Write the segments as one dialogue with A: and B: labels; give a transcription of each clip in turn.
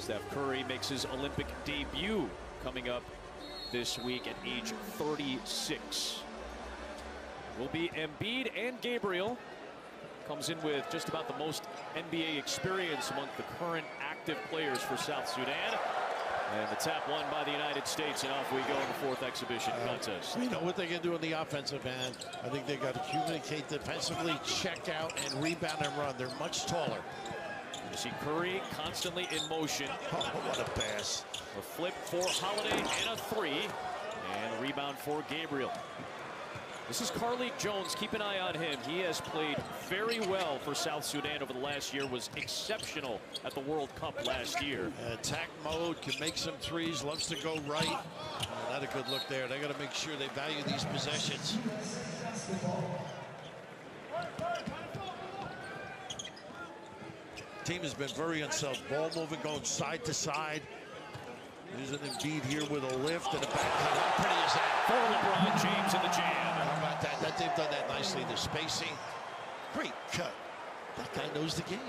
A: Steph Curry makes his Olympic debut coming up this week at age 36. Will be Embiid and Gabriel. Comes in with just about the most NBA experience among the current active players for South Sudan. And the tap won by the United States, and off we go in the fourth exhibition contest.
B: We know what they can do on the offensive end. I think they got to communicate defensively, check out, and rebound and run. They're much taller.
A: You see Curry constantly in motion.
B: Oh, what a pass.
A: A flip for Holiday and a three. And rebound for Gabriel. This is Carlik Jones. Keep an eye on him. He has played very well for South Sudan over the last year. Was exceptional at the World Cup last year.
B: Attack mode, can make some threes, loves to go right. Oh, not a good look there. They got to make sure they value these possessions. Team has been very unsettled. Ball moving, going side to side. There's an Embiid here with a lift and a back cut. How pretty is that?
A: For LeBron James in the jam.
B: How about that? They've done that nicely. The spacing. Great cut. That guy knows the game.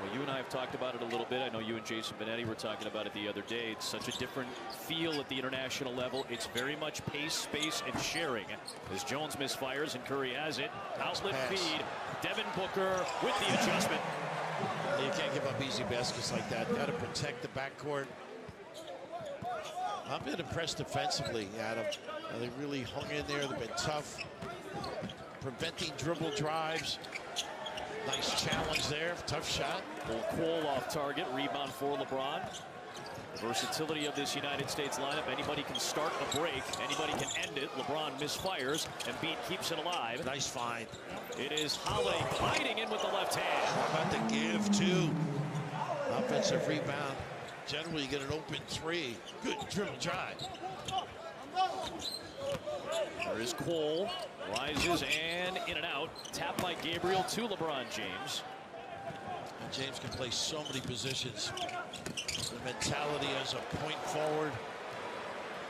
A: Well, you and I have talked about it a little bit. I know you and Jason Benetti were talking about it the other day. It's such a different feel at the international level. It's very much pace, space, and sharing. As Jones misfires and Curry has it. Outlet feed. Devin Booker with the adjustment.
B: You can't give up easy baskets like that. Got to protect the backcourt. I've been impressed defensively, Adam. They really hung in there. They've been tough. Preventing dribble drives. Nice challenge there. Tough shot.
A: Cole off target. Rebound for LeBron. The versatility of this United States lineup. Anybody can start a break. Anybody can end it. LeBron misfires. Embiid keeps it alive.
B: Nice find.
A: It is Holiday gliding in with the left hand.
B: How about the give, too? Offensive rebound. Generally, you get an open three. Good dribble drive.
A: There is Cole. Rises and in and out. Tap by Gabriel to LeBron James.
B: And James can play so many positions. The mentality as a point forward.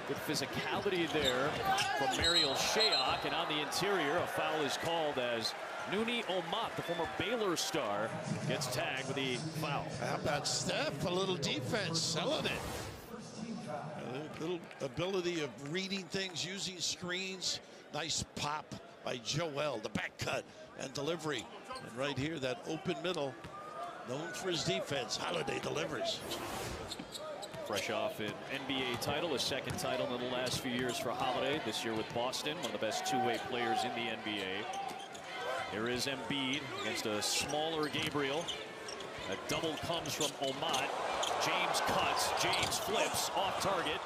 A: Good physicality there from Mariel Shayok. And on the interior, a foul is called as Nouni Omat, the former Baylor star, gets tagged with the foul.
B: How about Steph? A little defense, selling it. A little ability of reading things, using screens. Nice pop by Joel, the back cut and delivery. And right here, that open middle, known for his defense, Holiday delivers.
A: Fresh off an NBA title, a second title in the last few years for Holiday. This year with Boston, one of the best two-way players in the NBA. Here is Embiid against a smaller Gabriel. A double comes from Omat. James cuts, James flips, off target,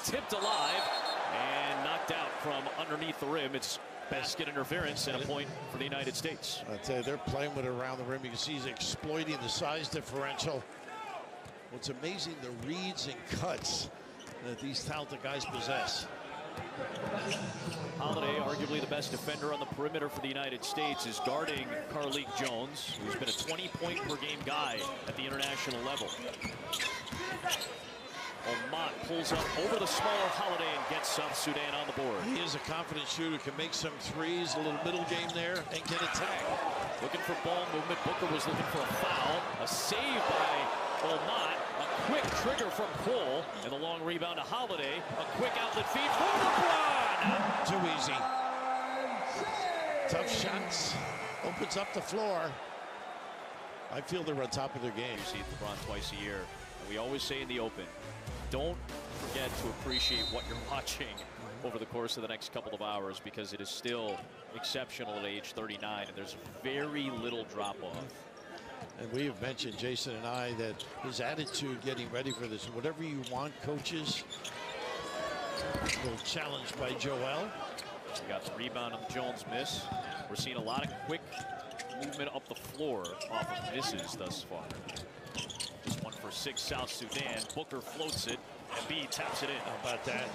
A: tipped alive, and knocked out from underneath the rim. It's basket interference and a point for the United States.
B: I tell you, they're playing with it around the rim. You can see he's exploiting the size differential. What's amazing, the reads and cuts that these talented guys possess.
A: Holiday, arguably the best defender on the perimeter for the United States, is guarding Carlik Jones, who's been a 20-point-per-game guy at the international level. Omat pulls up over the smaller Holiday and gets South Sudan on the board.
B: He is a confident shooter, can make some threes, a little middle game there, and get a tag.
A: Looking for ball movement. Booker was looking for a foul. A save by Omat. A quick trigger from Cole. And the long rebound to Holiday. A quick outlet feed for LeBron.
B: Too easy. Tough shots. Opens up the floor. I feel they're on top of their game.
A: You see LeBron twice a year. And we always say in the open, don't forget to appreciate what you're watching over the course of the next couple of hours, because it is still exceptional at age 39, and there's very little drop-off.
B: And we have mentioned, Jason and I, that his attitude getting ready for this, whatever you want, coaches. A little challenge by Joel.
A: We got the rebound on the Jones miss. We're seeing a lot of quick movement up the floor off of misses thus far. Just 1 for 6 South Sudan. Booker floats it, and B taps it in.
B: How about that?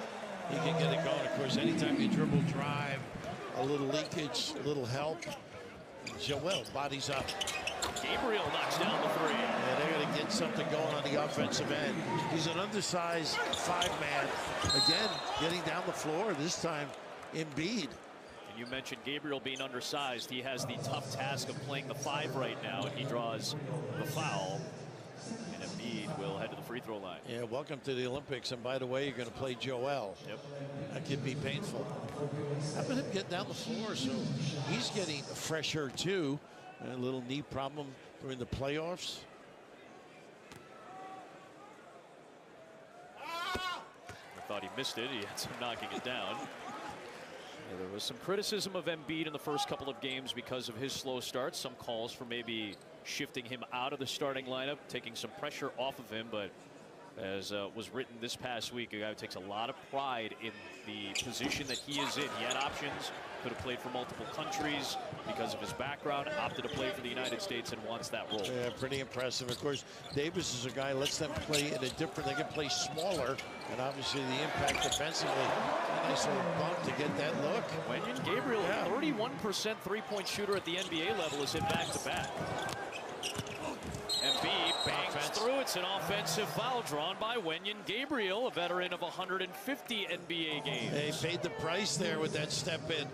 B: He can get it going. Of course, anytime you dribble drive, a little leakage, a little help. Joel bodies up.
A: Gabriel knocks down the three.
B: Yeah, they're going to get something going on the offensive end. He's an undersized 5-man. Again, getting down the floor, this time Embiid.
A: And you mentioned Gabriel being undersized. He has the tough task of playing the 5 right now, and he draws the foul. And Embiid will head to the free throw line.
B: Yeah, welcome to the Olympics. And by the way, you're going to play Joel.
A: Yep.
B: That could be painful. How about him get down the floor? So he's getting fresher too. A little knee problem during the playoffs.
A: I thought he missed it. He ends up knocking it down. Yeah, there was some criticism of Embiid in the first couple of games because of his slow start. Some calls for maybe shifting him out of the starting lineup, taking some pressure off of him. But as was written this past week, a guy who takes a lot of pride in the position that he is in. He had options, could have played for multiple countries because of his background, opted to play for the United States and wants that role.
B: Yeah, pretty impressive. Of course, Davis is a guy who lets them play in a different, they can play smaller, and obviously the impact defensively. A nice little bump to get that look.
A: Wenyen Gabriel, 31% three-point shooter at the NBA level, is hit back-to-back. Embiid bangs through. It's an offensive foul drawn by Wenyen Gabriel, a veteran of 150 NBA games.
B: They paid the price there with that step in.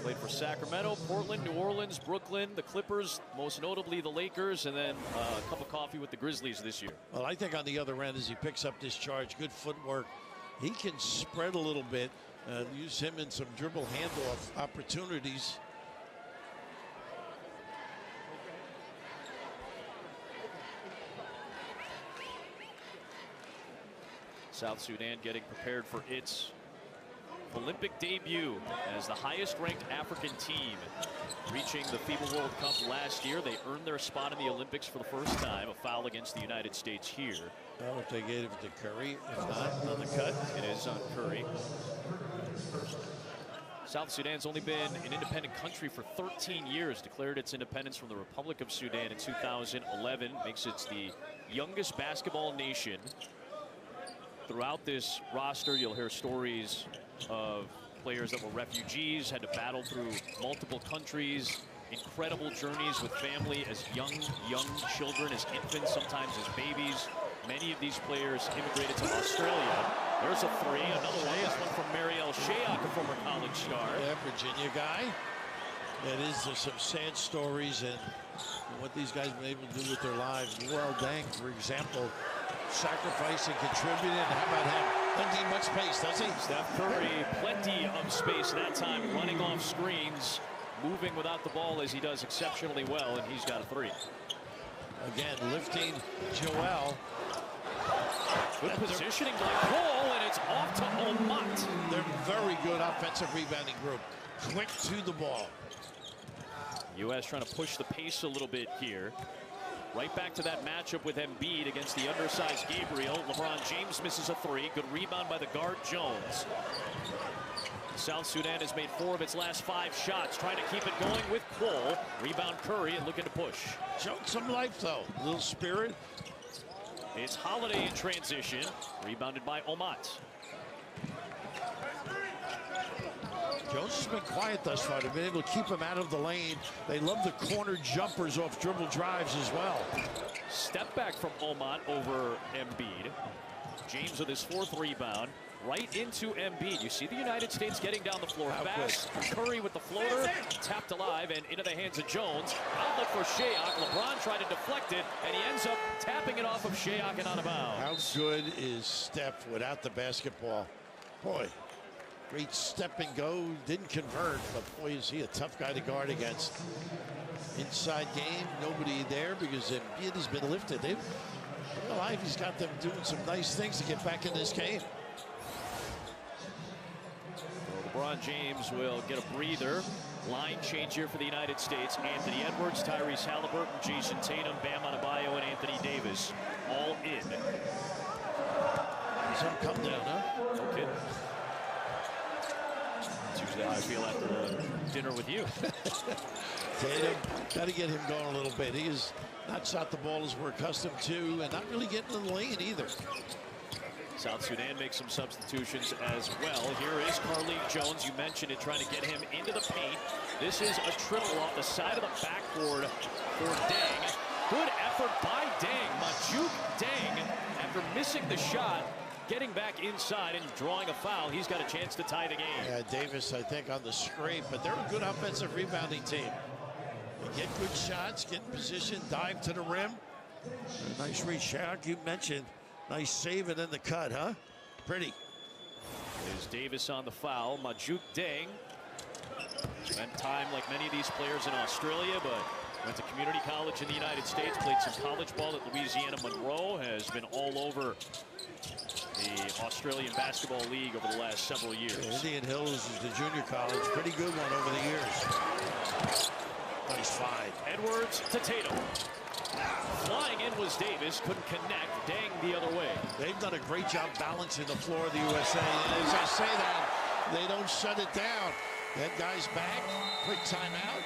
A: Played for Sacramento, Portland, New Orleans, Brooklyn, the Clippers, most notably the Lakers, and then a cup of coffee with the Grizzlies this year.
B: Well, I think on the other end, as he picks up this charge, good footwork. He can spread a little bit, use him in some dribble handoff opportunities.
A: South Sudan getting prepared for its Olympic debut as the highest-ranked African team, reaching the FIBA World Cup last year. They earned their spot in the Olympics for the first time. A foul against the United States here.
B: Well, if they gave it to Curry, if not, on the cut.
A: It is on Curry. South Sudan's only been an independent country for 13 years. Declared its independence from the Republic of Sudan in 2011. Makes it the youngest basketball nation. Throughout this roster, you'll hear stories of players that were refugees, had to battle through multiple countries, incredible journeys with family as young children, as infants, sometimes as babies. Many of these players immigrated to Australia. There's a three, another one. This one from Mariel Shayok, a former college star.
B: Yeah, Virginia guy. That is, there's some sad stories and what these guys have been able to do with their lives. Well, Dang, for example, sacrificing, contributing. How about him? Doesn't need much space, does he?
A: Steph Curry, plenty of space that time, running off screens, moving without the ball as he does exceptionally well, and he's got a three.
B: Again, lifting Joel.
A: Good positioning by Cole, and it's off to Omat.
B: They're very good offensive rebounding group. Quick to the ball.
A: U.S. trying to push the pace a little bit here. Right back to that matchup with Embiid against the undersized Gabriel. LeBron James misses a three. Good rebound by the guard Jones. South Sudan has made 4 of its last 5 shots, trying to keep it going with Cole. Rebound Curry and looking to push.
B: Showed some life though, a little spirit.
A: It's Holiday in transition, rebounded by Omat.
B: Jones has been quiet thus far. They've been able to keep him out of the lane. They love the corner jumpers off dribble drives as well.
A: Step back from Omat over Embiid. James with his 4th rebound. Right into Embiid. You see the United States getting down the floor fast. Curry with the floater, tapped alive and into the hands of Jones. Outlet for Shayok. LeBron tried to deflect it, and he ends up tapping it off of Shayok and out of bounds.
B: How good is Steph without the basketball? Boy, great step and go. Didn't convert, but boy, is he a tough guy to guard against. Inside game, nobody there because Embiid has been lifted. They've real life, he's got them doing some nice things to get back in this game.
A: LeBron James will get a breather. Line change here for the United States. Anthony Edwards, Tyrese Halliburton, Jason Tatum, Bam Adebayo, and Anthony Davis all in.
B: Some come down, huh?
A: No kidding. That's usually how I feel after dinner with you.
B: Tatum, got to get him going a little bit. He has not shot the ball as we're accustomed to, and not really getting in the lane either.
A: South Sudan makes some substitutions as well. Here is Carlik Jones. You mentioned it, trying to get him into the paint. This is a triple off the side of the backboard for Deng. Good effort by Deng. Majuk Deng, after missing the shot, getting back inside and drawing a foul. He's got a chance to tie the game.
B: Yeah, Davis, I think, on the scrape, but they're a good offensive rebounding team. They get good shots, get in position, dive to the rim. A nice reach, Shaq. You mentioned nice save and then the cut, huh? Pretty.
A: There's Davis on the foul. Majuk Deng spent time like many of these players in Australia, but went to community college in the United States, played some college ball at Louisiana Monroe, has been all over the Australian Basketball League over the last several years.
B: Yeah, Indian Hills is the junior college. Pretty good one over the years. Nice find.
A: Edwards to Tatum. Flying in was Davis, couldn't connect. Dang the other way.
B: They've done a great job balancing the floor of the USA. And as I say that, they don't shut it down. That guy's back. Quick timeout.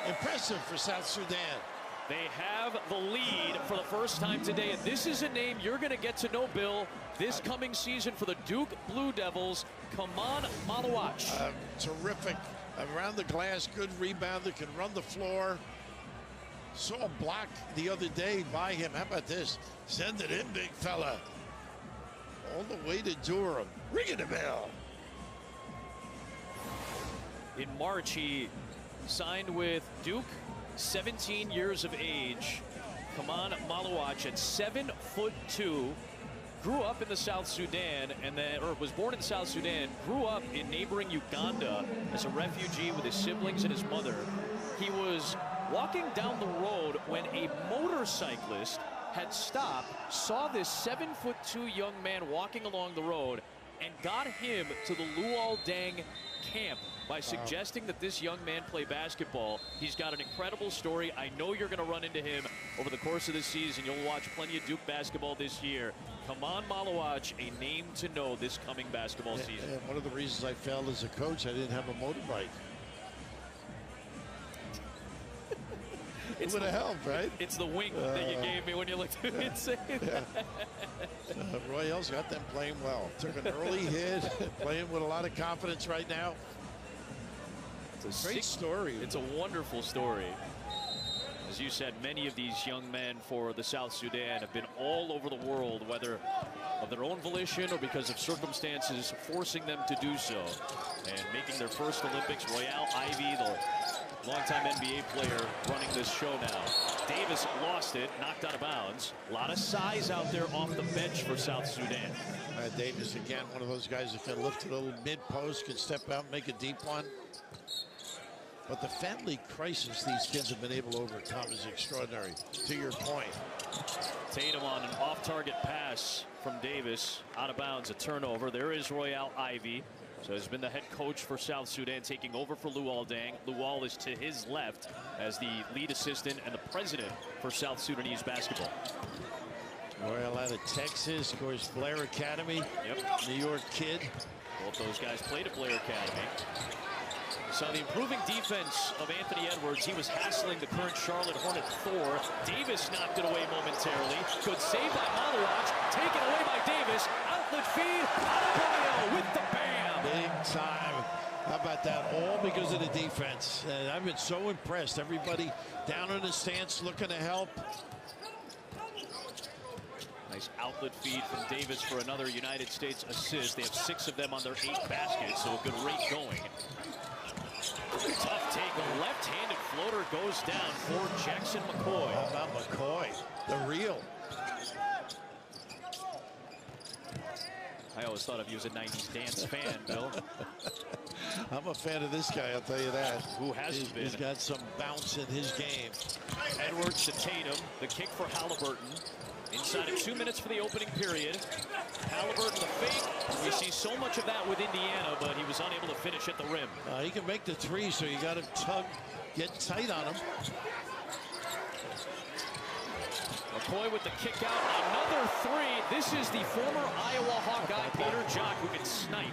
B: Impressive for South Sudan.
A: They have the lead for the first time today, and this is a name you're going to get to know, Bill, this coming season for the Duke Blue Devils. Kaman Malawach.
B: Terrific. Around the glass, good rebounder, can run the floor. Saw a block the other day by him. How about this? Send it in, big fella. All the way to Durham. Ringing the bell.
A: In March, he signed with Duke, 17 years of age. Kaman Malawach at 7'2", grew up in the South Sudan, and then, or was born in South Sudan, grew up in neighboring Uganda as a refugee with his siblings and his mother. He was walking down the road when a motorcyclist had stopped, saw this 7'2" young man walking along the road, and got him to the Luol Deng camp by suggesting that this young man play basketball. He's got an incredible story. I know you're going to run into him over the course of the season. You'll watch plenty of Duke basketball this year. Kaman Malawach, a name to know this coming basketball season.
B: And one of the reasons I failed as a coach, I didn't have a motorbike. It would have helped, right?
A: It's the wink that you gave me when you looked at me and said that.
B: Royale's got them playing well. Took an early hit, playing with a lot of confidence right now.
A: It's a
B: Great story.
A: It's a wonderful story. As you said, many of these young men for the South Sudan have been all over the world, whether of their own volition or because of circumstances forcing them to do so. And making their first Olympics, Royale Ivy, the longtime NBA player, running this show now. Davis lost it, knocked out of bounds. A lot of size out there off the bench for South Sudan.
B: Davis, again, one of those guys that can lift a little mid-post, can step out and make a deep one. But the family crisis these kids have been able to overcome is extraordinary, to your point.
A: Tatum on an off-target pass from Davis, out of bounds, a turnover. There is Royale Ivy. So has been the head coach for South Sudan, taking over for Luol Deng. Luol is to his left as the lead assistant and the president for South Sudanese basketball.
B: Royal out of Texas, of course, Blair Academy.
A: Yep.
B: New York kid.
A: Both those guys played at Blair Academy. So the improving defense of Anthony Edwards, he was hassling the current Charlotte Hornet Thor. Davis knocked it away momentarily. Good save by Malawach, taken away by Davis. Outlet feed, Adebayo with the bam.
B: Big time. How about that? All because of the defense. And I've been so impressed. Everybody down in the stance looking to help.
A: Nice outlet feed from Davis for another United States assist. They have 6 of them on their 8 baskets, so a good rate going. Tough take, a left-handed floater goes down for Jackson McCoy.
B: How about McCoy, the real?
A: I always thought of you as a 90s dance fan, Bill.
B: I'm a fan of this guy, I'll tell you that.
A: Who hasn't been?
B: He's got some bounce in his game.
A: Edwards to Tatum, the kick for Halliburton. Inside of 2 minutes for the opening period. Halliburton the fake. We see so much of that with Indiana, but he was unable to finish at the rim.
B: He can make the 3, so you got to get tight on him.
A: McCoy with the kick out, another 3. This is the former Iowa Hawkeye, Peter Jock, who can snipe.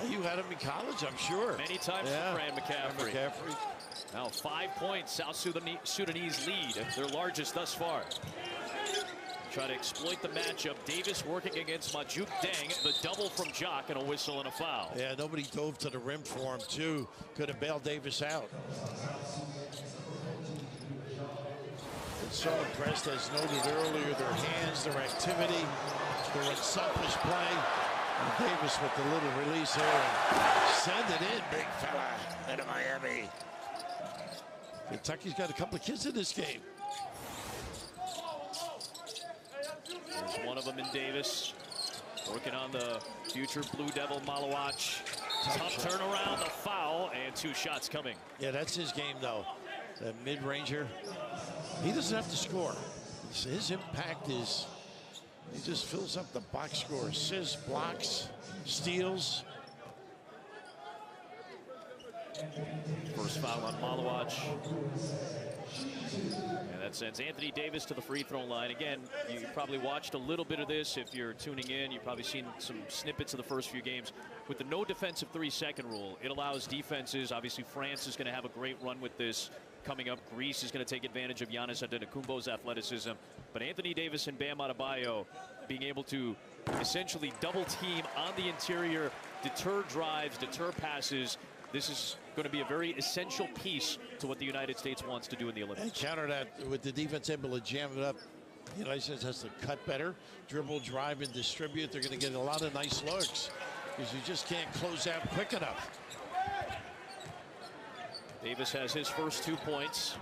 B: You had him in college, I'm sure.
A: Many times for Fran McCaffrey. Now 5 points, South Sudanese lead, their largest thus far. Try to exploit the matchup. Davis working against Majuk Deng. The double from Jock and a whistle and a foul.
B: Yeah, nobody dove to the rim for him, too. Could have bailed Davis out. Been so impressed, as noted earlier, their hands, their activity, their unselfish play. And Davis with the little release here. And send it in, big fella, into Miami. Kentucky's got a couple of kids in this game.
A: There's one of them in Davis, working on the future Blue Devil Malawach. Tough turnaround, the foul, and 2 shots coming.
B: Yeah, that's his game, though. The mid-ranger. He doesn't have to score. His impact is, he just fills up the box score. Assists, blocks, steals.
A: First foul on Malawach. And that sends Anthony Davis to the free throw line. Again, you probably watched a little bit of this. If you're tuning in, you've probably seen some snippets of the first few games. With the no defensive 3-second rule, it allows defenses. Obviously, France is going to have a great run with this coming up. Greece is going to take advantage of Giannis Antetokounmpo's athleticism. But Anthony Davis and Bam Adebayo being able to essentially double team on the interior, deter drives, deter passes. This is going to be a very essential piece to what the United States wants to do in the Olympics.
B: And counter that with the defense able to jam it up. The United States has to cut better, dribble, drive, and distribute. They're going to get a lot of nice looks because you just can't close out quick enough.
A: Davis has his first 2 points.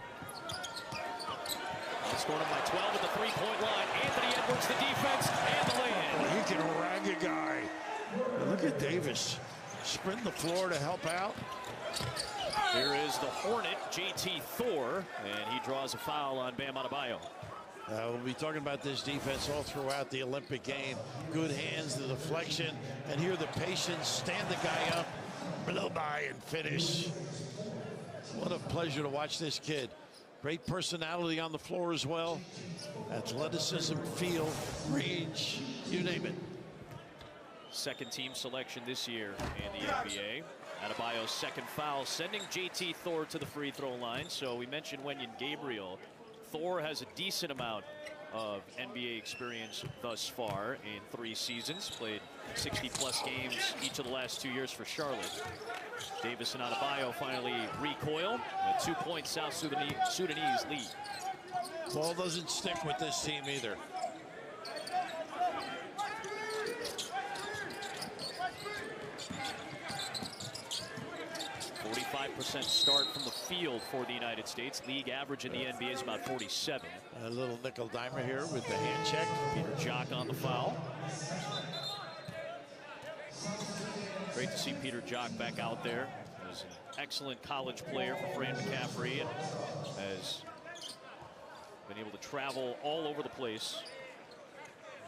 A: Scoring by 12 at the 3-point line. Anthony Edwards, the defense, and the lay-in.
B: Well, he can rag a guy. And look at Davis sprinting the floor to help out.
A: Here is the Hornet, JT Thor, and he draws a foul on Bam Adebayo.
B: We'll be talking about this defense all throughout the Olympic game. Good hands, the deflection, and here the patience. Stand the guy up, blow by, and finish. What a pleasure to watch this kid. Great personality on the floor as well. Athleticism, feel, range, you name it.
A: Second team selection this year in the NBA. Adebayo's second foul, sending JT Thor to the free throw line. So we mentioned Wenyen Gabriel. Thor has a decent amount of NBA experience thus far in 3 seasons. Played 60-plus games each of the last 2 years for Charlotte. Davis and Adebayo finally recoil. A 2-point South Sudanese lead.
B: Ball doesn't stick with this team either.
A: %45 start from the field for the United States. League average in the NBA is about 47.
B: A little nickel dimer here with the hand check.
A: Peter Jock on the foul. Great to see Peter Jock back out there. He was an excellent college player for Fran McCaffrey and has been able to travel all over the place.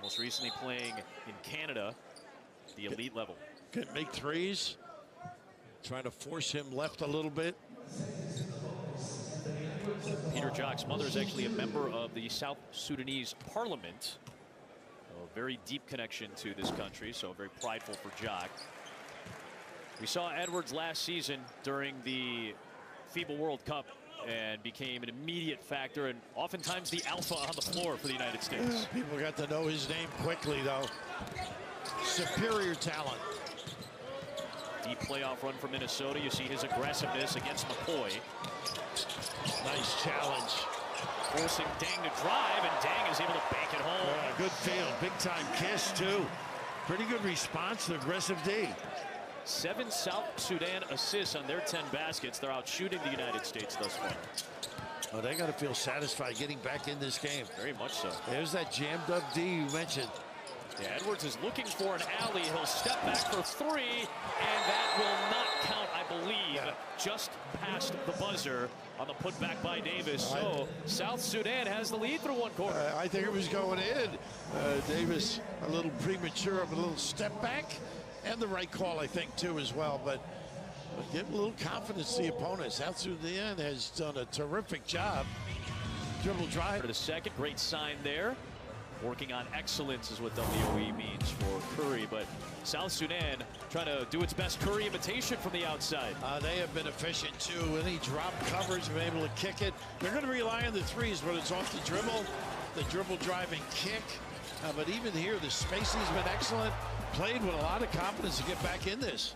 A: Most recently playing in Canada, the elite level.
B: Can make threes. Trying to force him left a little bit.
A: Peter Jock's mother is actually a member of the South Sudanese Parliament. A very deep connection to this country, so very prideful for Jock. We saw Edwards last season during the FIBA World Cup and became an immediate factor and oftentimes the alpha on the floor for the United States.
B: People got to know his name quickly, though. Superior talent.
A: Deep playoff run for Minnesota. You see his aggressiveness against McCoy.
B: Nice challenge.
A: Forcing Dang to drive, and Dang is able to bank it home.
B: Good field. Big time kiss, too. Pretty good response to aggressive D.
A: 7 South Sudan assists on their 10 baskets. They're out shooting the United States thus far.
B: Oh, they got to feel satisfied getting back in this game.
A: Very much so.
B: There's that jammed up D you mentioned.
A: Yeah, Edwards is looking for an alley. He'll step back for 3, and that will not count, I believe, just past the buzzer on the putback by Davis. So South Sudan has the lead through 1 quarter.
B: I think it was going in. Davis a little premature of a little step back, and the right call, I think, too, as well. But give a little confidence to the opponent. South Sudan has done a terrific job. Dribble drive.
A: For the second, great sign there. Working on excellence is what WE means for Curry, but South Sudan trying to do its best Curry imitation from the outside.
B: They have been efficient too. Any drop coverage, been able to kick it. They're going to rely on the threes, but it's off the dribble drive and kick. But even here, the spacing's been excellent. Played with a lot of confidence to get back in this.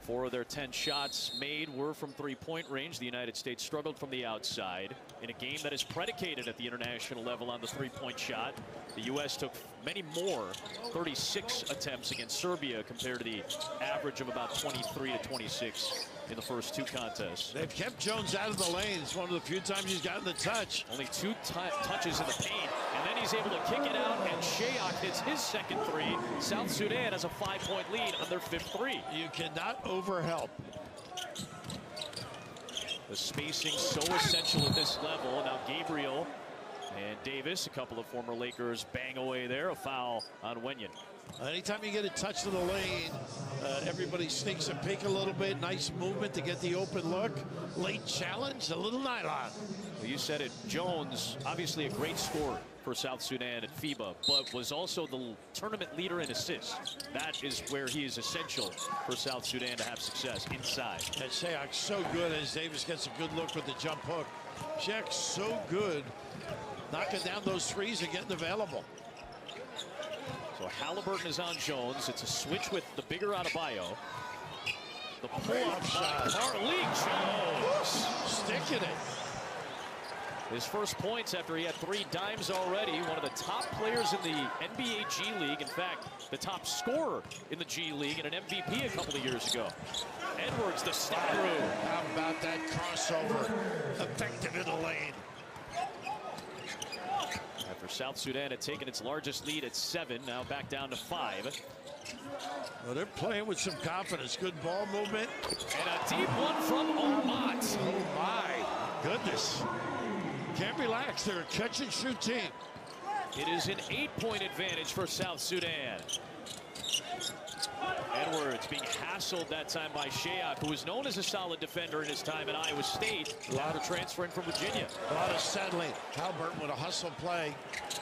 A: 4 of their 10 shots made were from three-point range. The United States struggled from the outside in a game that is predicated at the international level on the three-point shot. The U.S. took many more, 36 attempts against Serbia compared to the average of about 23 to 26 in the first 2 contests.
B: They've kept Jones out of the lane. It's one of the few times he's gotten the touch.
A: Only 2 touches in the paint, and then he's able to kick it out, and Shayak hits his second 3. South Sudan has a 5-point lead on their 5th 3.
B: You cannot overhelp.
A: The spacing so essential at this level. Now Gabriel and Davis, a couple of former Lakers, bang away there. A foul on Wenyen.
B: Anytime you get a touch to the lane, everybody sneaks a peek a little bit. Nice movement to get the open look. Late challenge, a little nylon.
A: Well, you said it. Jones, obviously a great scorer for South Sudan at FIBA, but was also the tournament leader in assists. That is where he is essential for South Sudan to have success inside.
B: And Shayak's so good as Davis gets a good look with the jump hook. Shayak's so good knocking down those threes and getting available.
A: So Halliburton is on Jones. It's a switch with the bigger Adebayo. The pull-up shot. Carlik Jones
B: sticking it.
A: His first points after he had 3 dimes already. One of the top players in the NBA G League. In fact, the top scorer in the G League and an MVP a couple of years ago. Edwards, the step through.
B: How about that crossover? Effective in the lane.
A: After South Sudan had taken its largest lead at 7, now back down to 5.
B: Well, they're playing with some confidence. Good ball movement.
A: And a deep one from Omat.
B: Oh, my goodness. Can't relax. They're a catch-and-shoot team.
A: It is an 8-point advantage for South Sudan. Edwards being hassled that time by Shayak, who was known as a solid defender in his time at Iowa State. A lot of transferring from Virginia.
B: A lot of settling. Halliburton with a hustle play.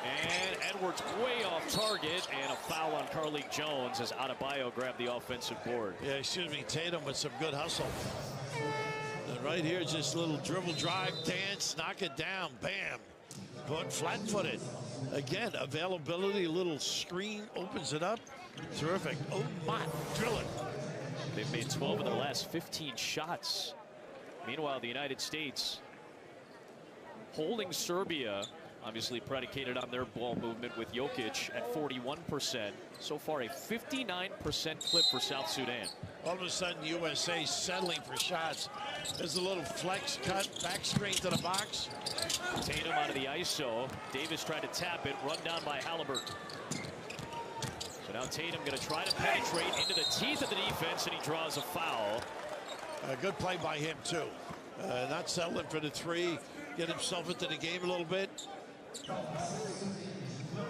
A: And Edwards way off target, and a foul on Carlik Jones as Adebayo grabbed the offensive board.
B: Yeah, excuse me, Tatum with some good hustle. And right here, just a little dribble drive, dance, knock it down, bam. Put flat-footed. Again, availability, a little screen opens it up. Terrific. Oh, my, drill it.
A: They've made 12 of their last 15 shots. Meanwhile, the United States holding Serbia, obviously predicated on their ball movement with Jokic at 41%. So far, a 59% clip for South Sudan.
B: All of a sudden, USA settling for shots. There's a little flex cut, back screen to the box.
A: Tatum out of the ISO. Davis tried to tap it, run down by Halliburton. So now Tatum going to try to penetrate into the teeth of the defense, and he draws a foul.
B: A good play by him, too. Not settling for the 3. Get himself into the game a little bit.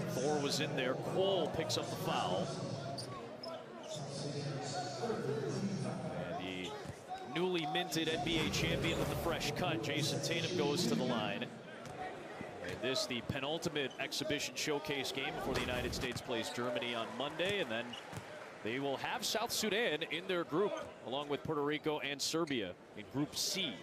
A: Thor was in there. Cole picks up the foul. And the newly minted NBA champion with the fresh cut, Jason Tatum, goes to the line. And this, the penultimate exhibition showcase game before the United States plays Germany on Monday. And then they will have South Sudan in their group, along with Puerto Rico and Serbia in Group C.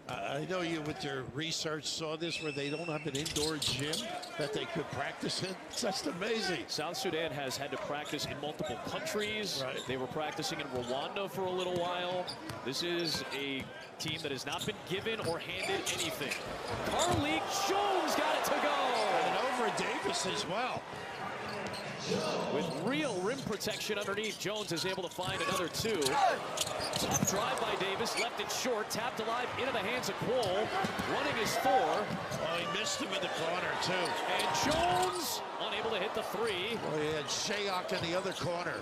B: I know you, with your research, saw this where they don't have an indoor gym that they could practice in. It's just amazing.
A: South Sudan has had to practice in multiple countries.
B: Right.
A: They were practicing in Rwanda for a little while. This is a team that has not been given or handed anything. Carlik Jones got it to go.
B: And over Davis as well.
A: With real rim protection underneath, Jones is able to find another 2. Tough drive by Davis, left it short, tapped alive into the hands of Cole. Running is Thor.
B: Oh, he missed him in the corner, too.
A: And Jones unable to hit the 3.
B: Oh, he had Shayak in the other corner.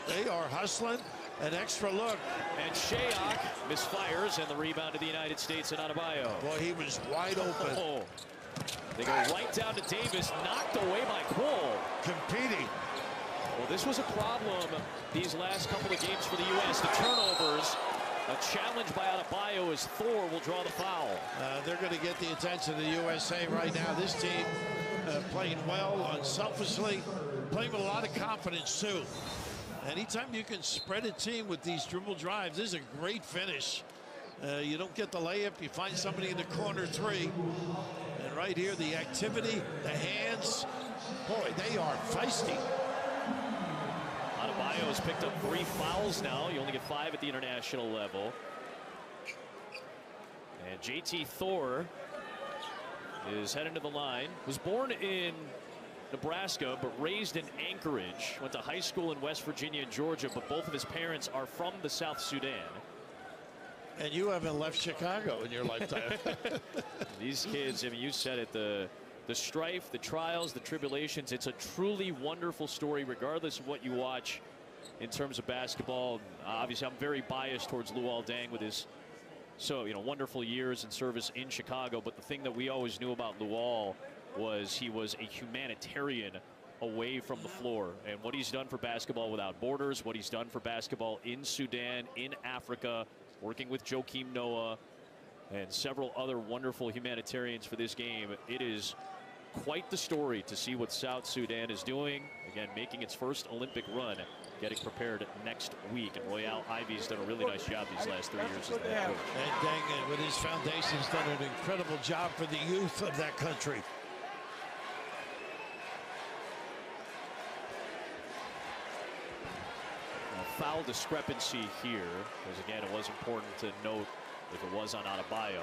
B: They are hustling. An extra look.
A: And Shayak misfires, and the rebound to the United States and Adebayo.
B: Boy, he was wide open.
A: Oh. They go right down to Davis, knocked away by Cole.
B: Competing.
A: Well, this was a problem these last couple of games for the U.S. The turnovers. A challenge by Adebayo as Thor will draw the foul.
B: They're going to get the attention of the USA right now. This team playing well, unselfishly, playing with a lot of confidence, too. Anytime you can spread a team with these dribble drives, this is a great finish. You don't get the layup, you find somebody in the corner 3. And right here, the activity, the hands, boy, they are feisty.
A: Adebayo Adebayo has picked up 3 fouls now. You only get 5 at the international level. And JT Thor is heading to the line. Was born in Nebraska, but raised in Anchorage. Went to high school in West Virginia and Georgia, but both of his parents are from the South Sudan.
B: And you haven't left Chicago in your lifetime.
A: These kids, I mean, you said it, the strife, the trials, the tribulations. It's a truly wonderful story, regardless of what you watch in terms of basketball. Obviously, I'm very biased towards Luol Deng with his wonderful years in service in Chicago. But the thing that we always knew about Luol was he was a humanitarian away from the floor. And what he's done for Basketball Without Borders, what he's done for basketball in Sudan, in Africa, working with Joakim Noah and several other wonderful humanitarians for this game. It is quite the story to see what South Sudan is doing. Again, making its first Olympic run, getting prepared next week. And Royale Ivy's done a really nice job these last 3 years as the head coach.
B: And Deng, with his foundation, has done an incredible job for the youth of that country.
A: Foul discrepancy here, because again, it was important to note if it was on Adebayo.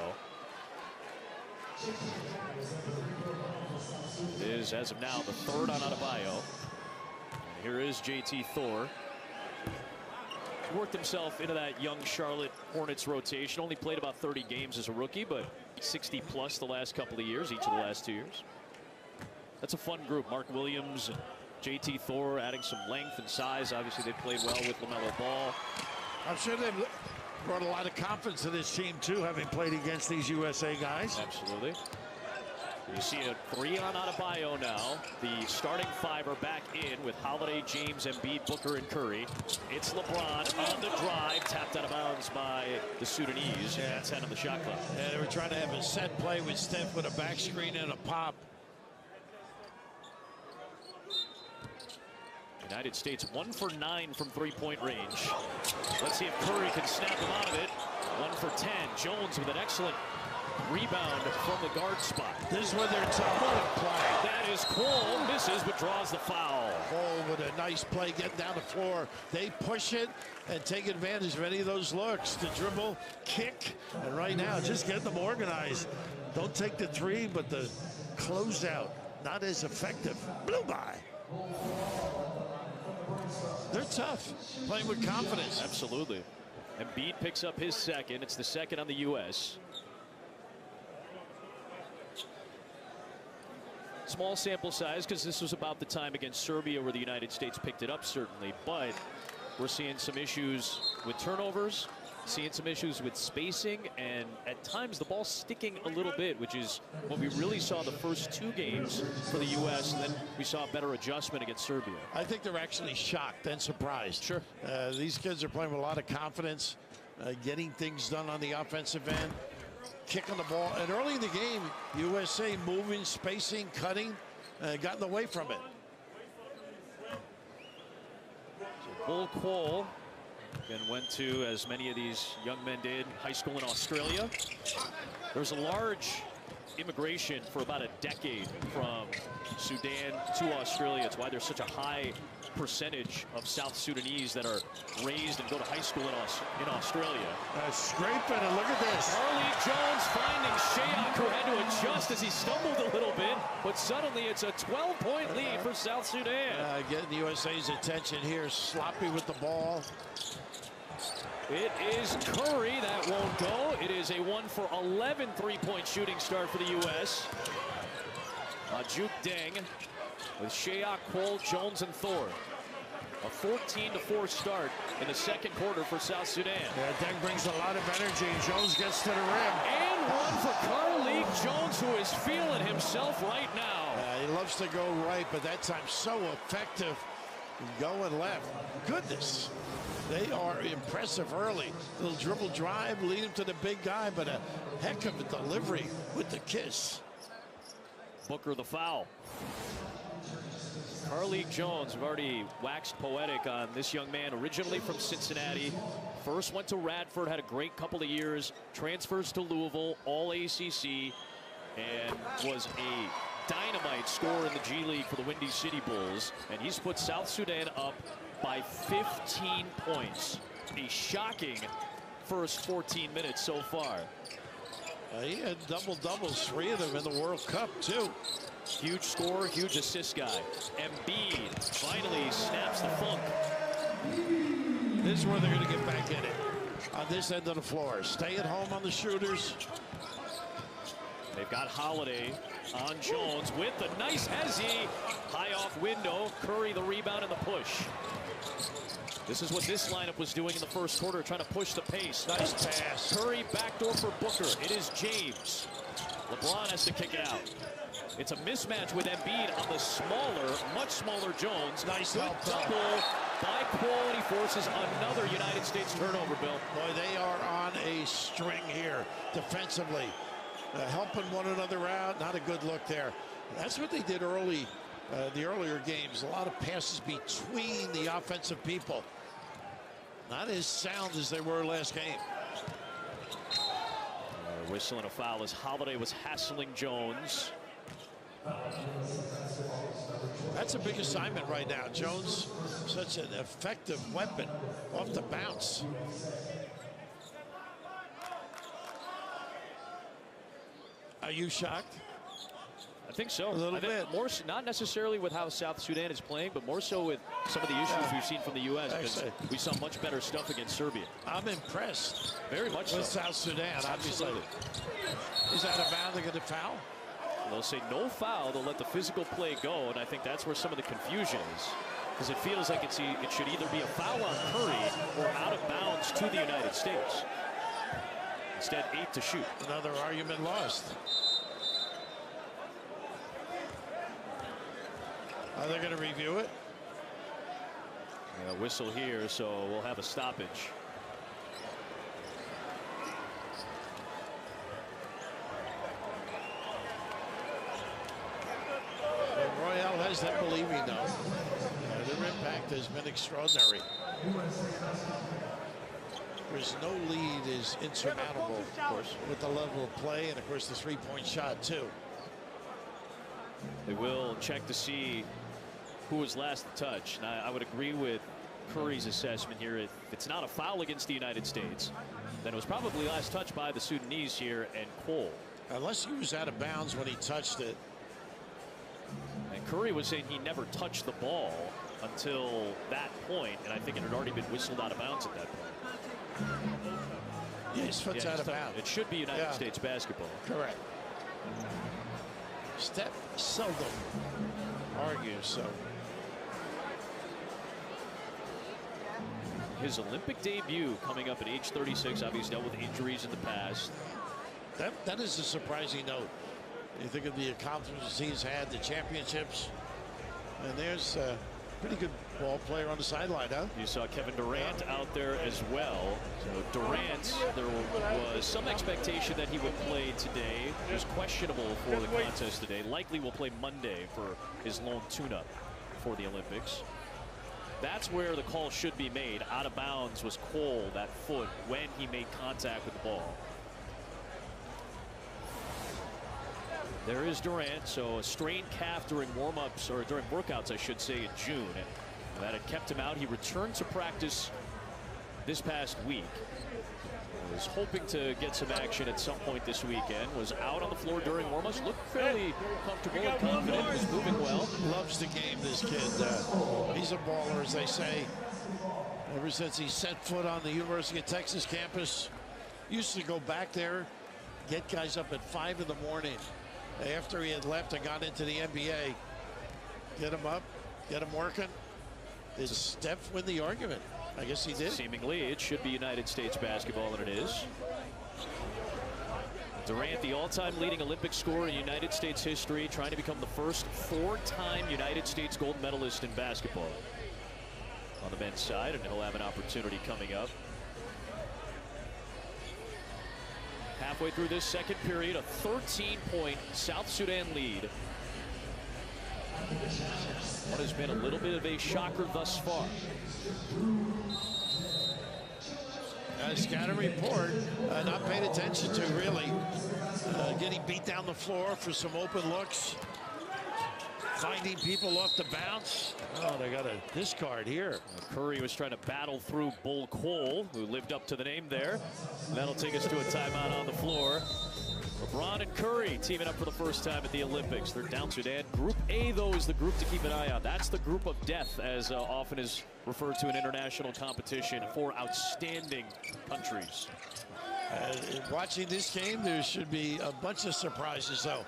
A: It is, as of now, the 3rd on Adebayo. And here is JT Thor. He worked himself into that young Charlotte Hornets rotation. Only played about 30 games as a rookie, but 60 plus the last couple of years, each of the last 2 years. That's a fun group. Mark Williams, JT Thor adding some length and size. Obviously, they played well with LaMelo Ball.
B: I'm sure they've brought a lot of confidence to this team, too, having played against these USA guys.
A: Absolutely. You see a 3 on Adebayo now. The starting 5 are back in with Holiday, James, Embiid, Booker, and Curry. It's LeBron on the drive, tapped out of bounds by the Sudanese.
B: Yeah.
A: 10 on the shot clock.
B: Yeah, they were trying to have a set play with Steph with a back screen and a pop.
A: United States 1 for 9 from 3-point range. Let's see if Curry can snap him out of it. 1 for 10. Jones with an excellent rebound from the guard spot.
B: This is where they're tough play.
A: That is Cole. Misses, but draws the foul.
B: Cole with a nice play getting down the floor. They push it and take advantage of any of those looks. The dribble, kick, and right now just get them organized. Don't take the 3, but the closeout not as effective. Blew by. They're tough, playing with confidence.
A: Absolutely. Embiid picks up his 2nd. It's the 2nd on the U.S. Small sample size, because this was about the time against Serbia where the United States picked it up, certainly. But we're seeing some issues with turnovers, seeing some issues with spacing, and at times the ball sticking a little bit, which is what we really saw the first 2 games for the U.S. And then we saw a better adjustment against Serbia.
B: I think they're actually shocked and surprised.
A: Sure.
B: These kids are playing with a lot of confidence, getting things done on the offensive end, kicking the ball. And early in the game, USA moving, spacing, cutting, gotten away from it.
A: So Bull Quoll again went to, as many of these young men did, high school in Australia. There's a large immigration for about a decade from Sudan to Australia. It's why there's such a high percentage of South Sudanese that are raised and go to high school in Australia.
B: Scraping, and look at this.
A: Carlik Jones finding Shayok, who had to adjust as he stumbled a little bit, but suddenly it's a 12-point lead for South Sudan.
B: Getting the USA's attention here, sloppy with the ball.
A: It is Curry that won't go. It is a 1 for 11 3-point shooting start for the U.S. Juke Deng with Shayok, Cole, Jones, and Thor. A 14-4 start in the 2nd quarter for South Sudan.
B: Yeah, Deng brings a lot of energy. Jones gets to the rim.
A: And 1 for Carlik Jones, who is feeling himself right now.
B: He loves to go right, but that time so effective going left. Goodness. They are impressive early. Little dribble drive, lead him to the big guy, but a heck of a delivery with the kiss.
A: Booker the foul. Carlik Jones, we've already waxed poetic on this young man, originally from Cincinnati. First went to Radford, had a great couple of years, transfers to Louisville, all ACC, and was a dynamite scorer in the G League for the Windy City Bulls. And he's put South Sudan up by 15 points. A shocking first 14 minutes so far.
B: He had double-doubles, 3 of them in the World Cup, too.
A: Huge scorer, huge assist guy. Embiid finally snaps the funk.
B: This is where they're going to get back in it. On this end of the floor. Stay at home on the shooters.
A: They've got Holiday on Jones with a nice hezzy. High off window. Curry the rebound and the push. This is what this lineup was doing in the first quarter, trying to push the pace.
B: Nice pass.
A: Curry backdoor for Booker. It is James. LeBron has to kick it out. It's a mismatch with Embiid on the smaller, much smaller Jones.
B: Nice
A: Good
B: help.
A: double by Quality forces another United States turnover, Bill.
B: Boy, they are on a string here defensively. Helping one another out. Not a good look there. That's what they did early, the earlier games. A lot of passes between the offensive people. Not as sound as they were last game.
A: Whistle and a foul as Holiday was hassling Jones.
B: That's a big assignment right now. Jones, such an effective weapon off the bounce. Are you shocked?
A: I think so.
B: A little bit.
A: More, not necessarily with how South Sudan is playing, but more so with some of the issues we've seen from the U.S. because we saw much better stuff against Serbia.
B: I'm impressed.
A: Very much
B: with
A: so.
B: South Sudan, obviously. Is that a bound? They're going to foul?
A: They'll say no foul. They'll let the physical play go, and I think that's where some of the confusion is. Because it feels like it should either be a foul on Curry or out of bounds to the United States. Instead, 8 to shoot.
B: Another argument lost. Are they going to review it?
A: Yeah, whistle here, so we'll have a stoppage.
B: Well, Royale has them believing, though. Their impact has been extraordinary. Of course, no lead is insurmountable, of course, with the level of play and, of course, the three-point shot, too.
A: They will check to see who was last to touch. And I would agree with Curry's assessment here. If it's not a foul against the United States, then it was probably last touched by the Sudanese here and Cole.
B: Unless he was out of bounds when he touched it.
A: And Curry was saying he never touched the ball until that point, and I think it had already been whistled out of bounds at that point.
B: Yeah, his foot's out of bounds.
A: It should be United States basketball.
B: Correct. Steph seldom argues, so.
A: His Olympic debut coming up at age 36. Obviously dealt with injuries in the past.
B: That is a surprising note. You think of the accomplishments he's had, the championships, and there's a pretty good ball player on the sideline, huh?
A: You saw Kevin Durant out there as well. So Durant, there was some expectation that he would play today. He was questionable for the contest today. Likely will play Monday for his lone tune-up for the Olympics. That's where the call should be made. Out of bounds was Cole, that foot, when he made contact with the ball. There is Durant. So a strained calf during warm-ups, or during workouts, I should say, in June. And that had kept him out. He returned to practice this past week. Was hoping to get some action at some point this weekend. Was out on the floor during warm-ups. Looked fairly comfortable and confident. Was moving well.
B: Loves the game, this kid. He's a baller, as they say. Ever since he set foot on the University of Texas campus. Used to go back there, get guys up at 5 in the morning. After he had left and got into the NBA, get him up, get him working. Did Steph win the argument? I guess he did.
A: Seemingly, it should be United States basketball, and it is. Durant, the all-time leading Olympic scorer in United States history, trying to become the first 4-time United States gold medalist in basketball on the men's side, and he'll have an opportunity coming up. Halfway through this second period, a 13-point South Sudan lead. What has been a little bit of a shocker thus far.
B: Scatter report, not paid attention to, really. Getting beat down the floor for some open looks. finding people off the bounce. Oh, they got a discard here.
A: Curry was trying to battle through Bull Cole, who lived up to the name there. And that'll take us to a timeout on the floor. LeBron and Curry teaming up for the first time at the Olympics. They're down Sudan. Group A, though, is the group to keep an eye on. That's the group of death, as often is referred to in international competition for outstanding countries.
B: Watching this game, there should be a bunch of surprises, though.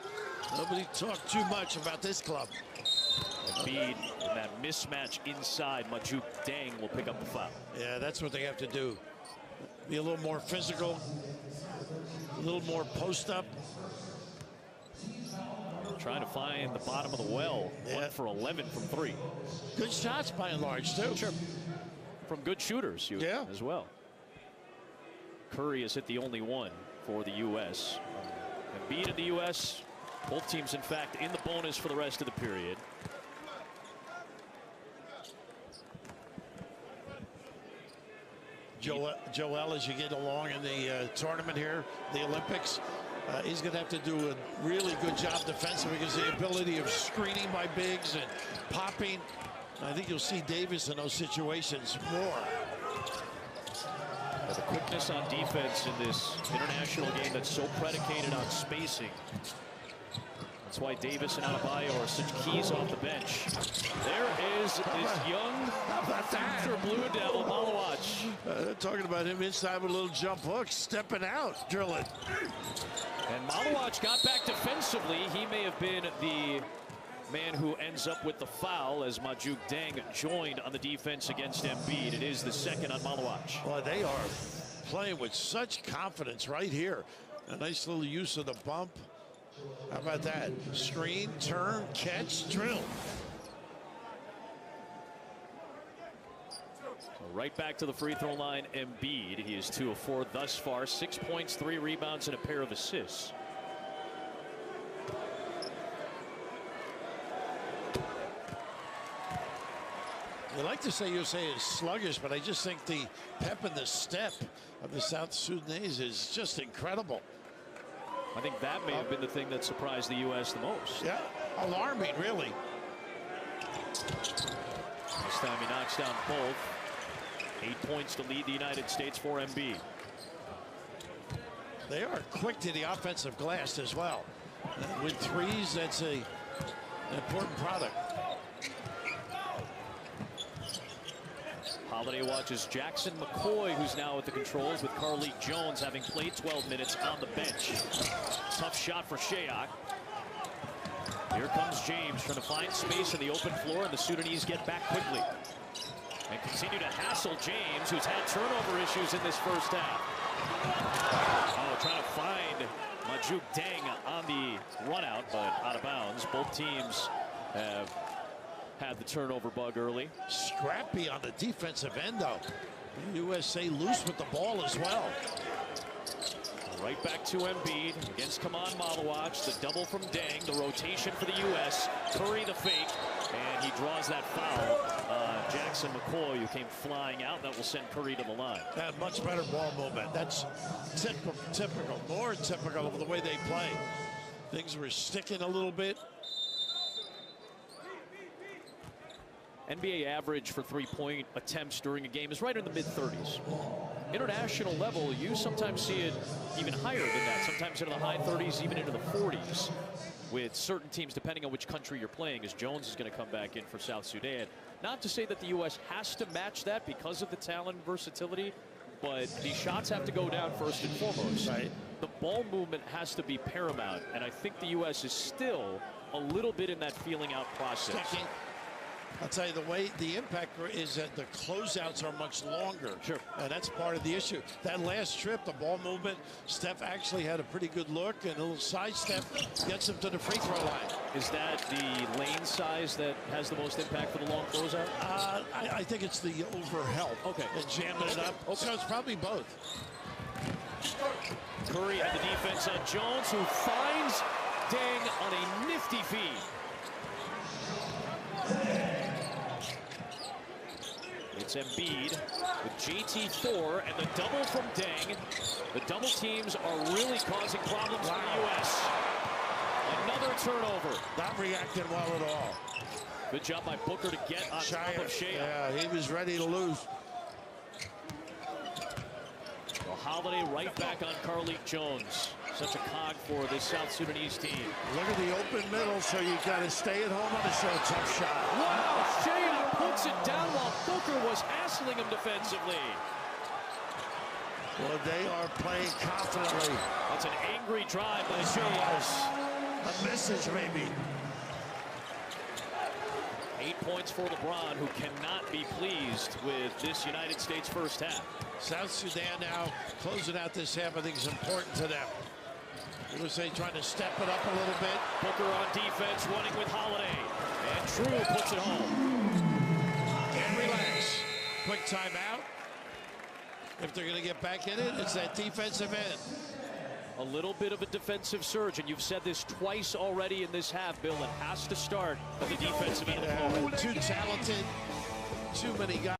B: Nobody talked too much about this club.
A: Embiid in that mismatch inside. Majuk Deng will pick up the foul.
B: Yeah, that's what they have to do. Be a little more physical, a little more post-up.
A: Trying to find the bottom of the well.
B: Yeah.
A: 1 for 11 from 3.
B: Good shots by and large, too.
A: Sure. From good shooters as well. Curry has hit the only one for the U.S. Embiid in the U.S. Both teams, in fact, in the bonus for the rest of the period.
B: Joel, as you get along in the tournament here, the Olympics, he's going to have to do a really good job defensively because the ability of screening by bigs and popping. I think you'll see Davis in those situations more.
A: The quickness on defense in this international game that's so predicated on spacing. That's why Davis and Adebayo are such keys off the bench. There is this young future Blue Devil, Malawach.
B: Talking about him inside with a little jump hook, stepping out, drilling.
A: And Malawach got back defensively. He may have been the man who ends up with the foul as Majuk Deng joined on the defense against Embiid. It is the second on Malawach.
B: Well, they are playing with such confidence right here. A nice little use of the bump. How about that? Screen, turn, catch, drill.
A: So right back to the free throw line, Embiid. He is 2 of 4 thus far. 6 points, 3 rebounds, and a pair of assists.
B: You like to say USA is sluggish, but I just think the pep and the step of the South Sudanese is just incredible.
A: I think that may have been the thing that surprised the U.S. the most.
B: Yeah, alarming, really.
A: This time he knocks down both. 8 points to lead the United States for Embiid.
B: They are quick to the offensive glass as well. And with threes, that's an important product.
A: Holiday watches Jackson McCoy, who's now at the controls, with Carlik Jones having played 12 minutes on the bench. Tough shot for Shayok. Here comes James trying to find space in the open floor, and the Sudanese get back quickly and continue to hassle James, who's had turnover issues in this first half. Oh, trying to find Majuk Deng on the run out, but out of bounds. Both teams have had the turnover bug early.
B: Scrappy on the defensive end, though. USA loose with the ball as well.
A: Right back to Embiid against Kaman Malawach. The double from Deng. The rotation for the U.S. Curry the fake. And he draws that foul. Jackson McCoy, who came flying out. That will send Curry to the line.
B: That much better ball movement. That's typical, more typical of the way they play. Things were sticking a little bit.
A: NBA average for three-point attempts during a game is right in the mid-30s. International level, you sometimes see it even higher than that, sometimes into the high 30s, even into the 40s, with certain teams, depending on which country you're playing, as Jones is going to come back in for South Sudan. Not to say that the U.S. has to match that because of the talent and versatility, but the shots have to go down first and foremost.
B: Right.
A: The ball movement has to be paramount, and I think the U.S. is still a little bit in that feeling out process.
B: Sticking. I'll tell you, the way the impact is that the closeouts are much longer.
A: Sure.
B: And that's part of the issue. That last trip, the ball movement, Steph actually had a pretty good look, and a little sidestep gets him to the free throw line.
A: Is that the lane size that has the most impact for the long closeout?
B: I think it's the overhelp.
A: Okay.
B: And jamming it up. Okay. So it's probably both.
A: Curry had the defense on Jones, who finds Deng on a nifty feed. It's Embiid with JT4 and the double from Deng. The double teams are really causing problems for the U.S. Another turnover.
B: Not reacting well at all.
A: Good job by Booker to get on top of Shea.
B: Yeah, he was ready to lose.
A: Well, Holiday right back on Carlik Jones. Such a cog for this South Sudanese team.
B: Look at the open middle, so you got to stay at home on a so tough shot.
A: Wow, Shea puts it down while Booker was hassling him defensively.
B: Well, they are playing confidently.
A: That's an angry drive by Gilas.
B: A message, maybe.
A: 8 points for LeBron, who cannot be pleased with this United States first half.
B: South Sudan now closing out this half. I think is important to them. USA trying to step it up a little bit.
A: Booker on defense, running with Holiday. And True puts it home.
B: And relax. Quick timeout. If they're going to get back in it, it's that defensive end.
A: A little bit of a defensive surge, and you've said this twice already in this half, Bill. It has to start at the defensive end of the floor.
B: Too talented, too many guys.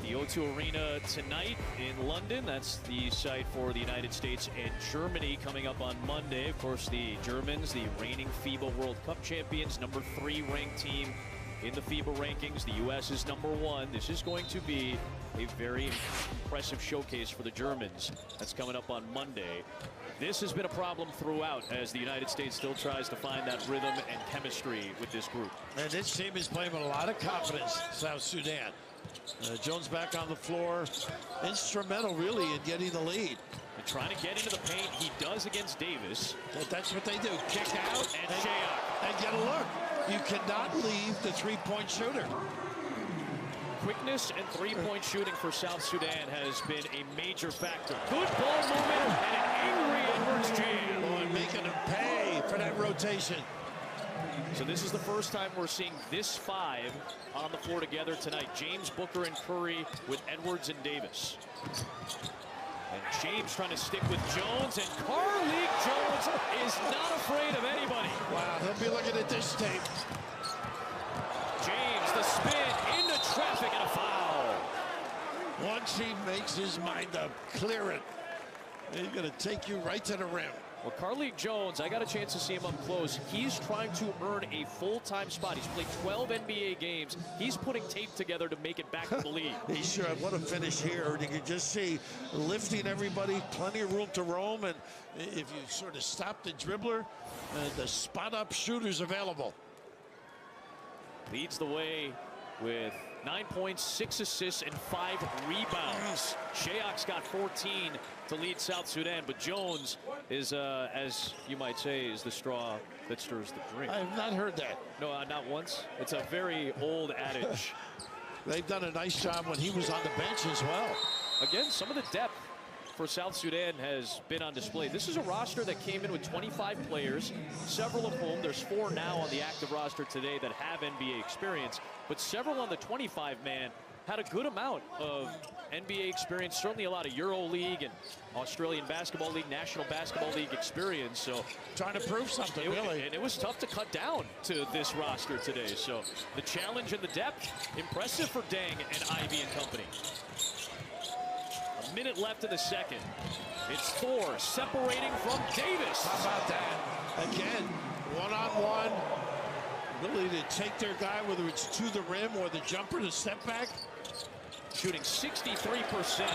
A: The O2 Arena tonight in London. That's the site for the United States and Germany coming up on Monday. Of course, the Germans, the reigning FIBA World Cup champions, #3 ranked team in the FIBA rankings. The U.S. is #1. This is going to be a very impressive showcase for the Germans. That's coming up on Monday. This has been a problem throughout as the United States still tries to find that rhythm and chemistry with this group.
B: And this team is playing with a lot of confidence, South Sudan. Jones back on the floor. Instrumental, really, in getting the lead.
A: And trying to get into the paint. He does against Davis.
B: That's what they do. Kick out
A: and Shea.
B: And get a look. You cannot leave the three-point shooter.
A: Quickness and three-point shooting for South Sudan has been a major factor. Good ball movement and an angry Edwards jam.
B: Oh, and making them pay for that rotation.
A: So this is the first time we're seeing this five on the floor together tonight. James, Booker, and Curry with Edwards and Davis. And James trying to stick with Jones, and Carlik Jones is not afraid of anybody.
B: Wow, they'll be looking at this tape.
A: James, the spin, into traffic, and a foul.
B: Once he makes his mind up, clear it. He's going to take you right to the rim.
A: Well, Carlik Jones, I got a chance to see him up close. He's trying to earn a full-time spot. He's played 12 NBA games. He's putting tape together to make it back to the league.
B: He should. What a finish here. You can just see lifting everybody, plenty of room to roam. And if you sort of stop the dribbler, the spot-up shooters available.
A: Leads the way with 9 points, 6 assists, and 5 rebounds. Shayok's got 14 to lead South Sudan, but Jones is, as you might say, is the straw that stirs the drink.
B: I have not heard that.
A: No, not once. It's a very old adage.
B: They've done a nice job when he was on the bench as well.
A: Again, some of the depth for South Sudan has been on display. This is a roster that came in with 25 players, several of whom, there's 4 now on the active roster today that have NBA experience, but several on the 25-man had a good amount of NBA experience, certainly a lot of EuroLeague and Australian Basketball League, National Basketball League experience. So
B: trying to prove something, really.
A: And it was tough to cut down to this roster today. So the challenge and the depth, impressive for Deng and Ivy and company. A minute left in the second. It's Thor separating from Davis.
B: How about that? Again, one-on-one. Ability to take their guy, whether it's to the rim or the jumper to step back.
A: Shooting 63%.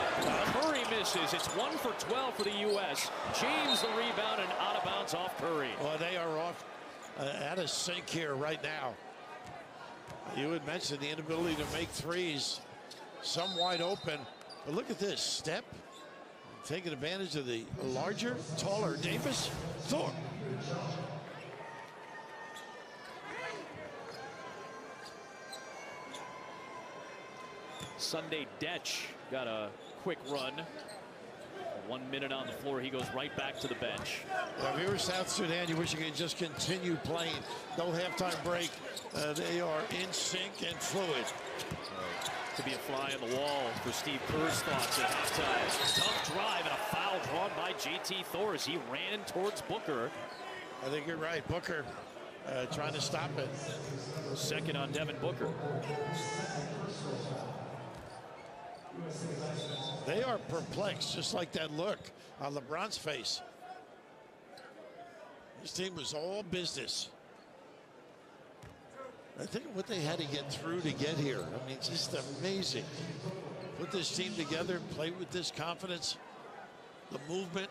A: Curry misses. It's 1 for 12 for the U.S. James the rebound and out of bounds off Curry.
B: Well, they are off out of sync here right now. You had mentioned the inability to make threes. Some wide open. But look at this. Step. Taking advantage of the larger, taller Davis. Thor.
A: Sunday Detch got a quick run. 1 minute on the floor. He goes right back to the bench.
B: Well, if you were South Sudan, you wish you could just continue playing. No halftime break. They are in sync and fluid.
A: To be a fly on the wall for Steve Kerr's thoughts at halftime. Tough drive and a foul drawn by JT Thor as he ran towards Booker.
B: I think you're right. Booker trying to stop it.
A: Second on Devin Booker.
B: They are perplexed, just like that look. on LeBron's face. This team was all business. I think what they had to get through to get here. I mean, just amazing. Put this team together, play with this confidence, the movement.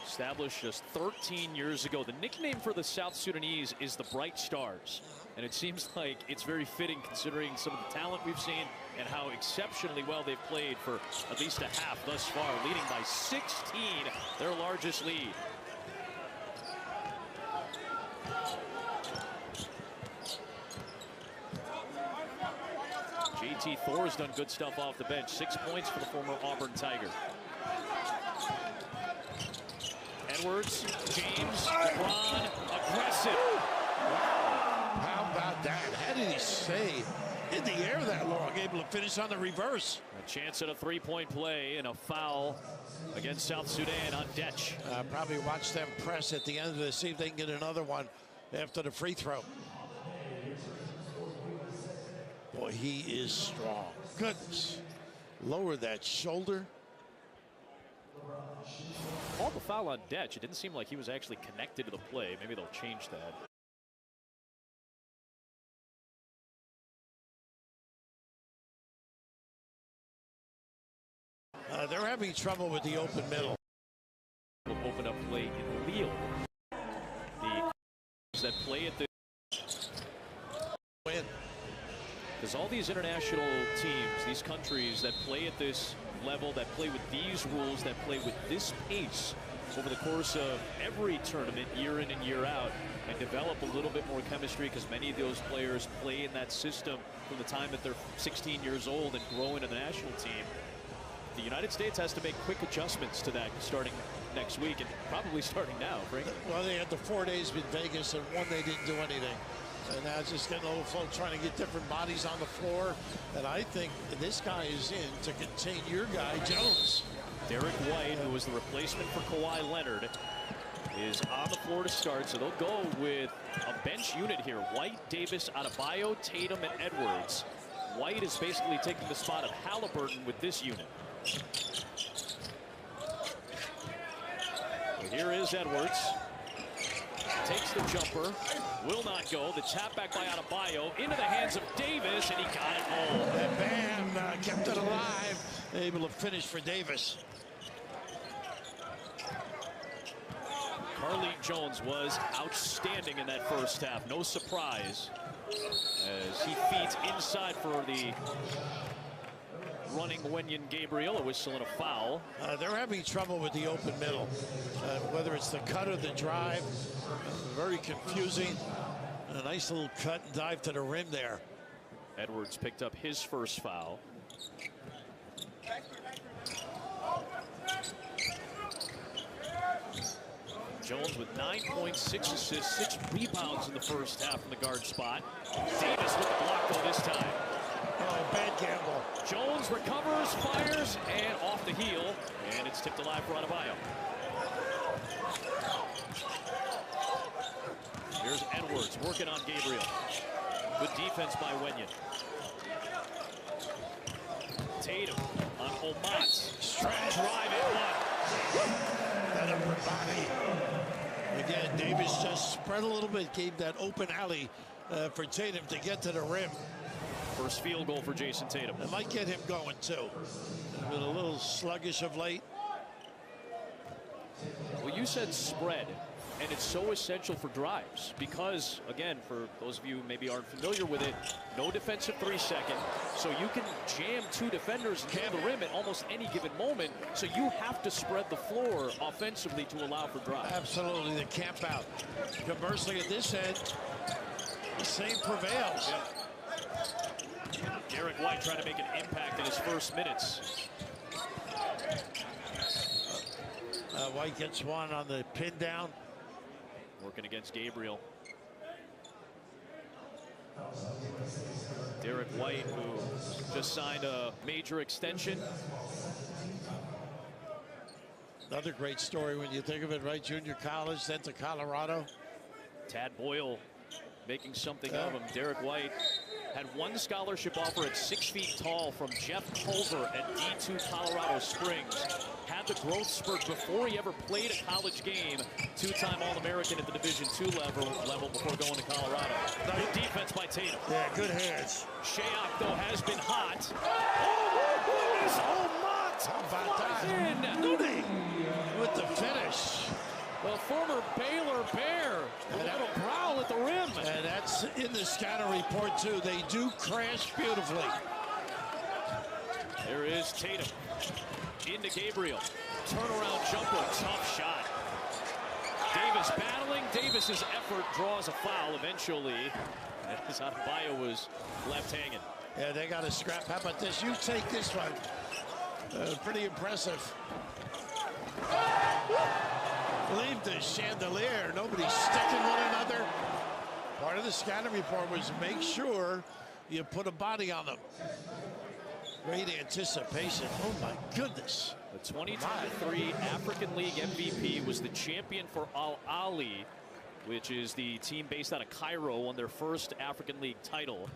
A: Established just 13 years ago. The nickname for the South Sudanese is the Bright Stars. And it seems like it's very fitting considering some of the talent we've seen and how exceptionally well they've played for at least a half thus far, leading by 16, their largest lead. JT Thor's done good stuff off the bench. 6 points for the former Auburn Tiger. Edwards, James, LeBron, aggressive.
B: How about that? How did he stay in the air that long, able to finish on the reverse?
A: A chance at a three-point play and a foul against South Sudan on Detch.
B: Probably watch them press at the end of this, see if they can get another one after the free throw. Boy, he is strong. Goodness. Lower that shoulder.
A: Called the foul on Detch. It didn't seem like he was actually connected to the play. Maybe they'll change that.
B: They're having trouble with the open middle.
A: Will open up play in Lille. The that play at the
B: win.
A: Because all these international teams, these countries that play at this level, that play with these rules, that play with this pace over the course of every tournament, year in and year out, and develop a little bit more chemistry, because many of those players play in that system from the time that they're 16 years old and grow into the national team. The United States has to make quick adjustments to that starting next week, and probably starting now, Frank.
B: Well, they had the 4 days in Vegas, and one they didn't do anything. And now it's just getting a little folk trying to get different bodies on the floor. And I think this guy is in to contain your guy, Jones.
A: Derek White, who was the replacement for Kawhi Leonard, is on the floor to start. So they'll go with a bench unit here. White, Davis, Adebayo, Tatum, and Edwards. White is basically taking the spot of Halliburton with this unit. Well, here is Edwards. Takes the jumper, will not go. The tap back by Adebayo into the hands of Davis, and he got it home.
B: And Bam kept it alive, able to finish for Davis.
A: Carly Jones was outstanding in that first half. No surprise as he feeds inside for the running Wenyen Gabriel, a whistle and a foul.
B: They're having trouble with the open middle, whether it's the cut or the drive. Very confusing. A nice little cut and dive to the rim there.
A: Edwards picked up his first foul. Jones with 9 points, 6 assists, 6 rebounds in the first half from the guard spot. Davis with the block though this time.
B: Oh, bad gamble.
A: Jones recovers, fires, and off the heel, and it's tipped alive for Adebayo. Here's Edwards working on Gabriel. Good defense by Wenyen. Tatum on Omat. Strong drive and one.
B: That upper body. Again, Davis just spread a little bit, gave that open alley for Tatum to get to the rim.
A: First field goal for Jason Tatum.
B: It might get him going too. Been a little sluggish of late.
A: Well, you said spread, and it's so essential for drives because, again, for those of you who maybe aren't familiar with it, no defensive 3-second, so you can jam 2 defenders and can the rim at almost any given moment, so you have to spread the floor offensively to allow for drives.
B: Absolutely, the camp out. Conversely, at this end, the same prevails.
A: Yep. Derek White trying to make an impact in his first minutes.
B: White gets one on the pin down.
A: Working against Gabriel. Derek White, who just signed a major extension.
B: Another great story when you think of it, right? Junior college, then to Colorado.
A: Tad Boyle making something of him. Derek White had one scholarship offer at 6 feet tall from Jeff Culver at D2 Colorado Springs. Had the growth spurt before he ever played a college game. Two-time All-American at the Division II level before going to Colorado. Good defense by Tatum.
B: Yeah, good hands.
A: Shayok, though, has been hot.
B: Oh, Mott! How about that? Looney with the finish.
A: The former Baylor Bear, a little prowl at the rim.
B: And that's in the scouting report, too. They do crash beautifully.
A: There is Tatum. Into Gabriel. Turnaround jumper, tough shot. Davis battling. Davis's effort draws a foul eventually, as Adebayo was left hanging.
B: Yeah, they got a scrap. How about this? You take this one. Pretty impressive. Leave the chandelier. Nobody's sticking one another. Part of the scouting report was make sure you put a body on them. Great anticipation. Oh, my goodness.
A: The 2023 African League MVP was the champion for Al Ahly, which is the team based out of Cairo, won their first African League title.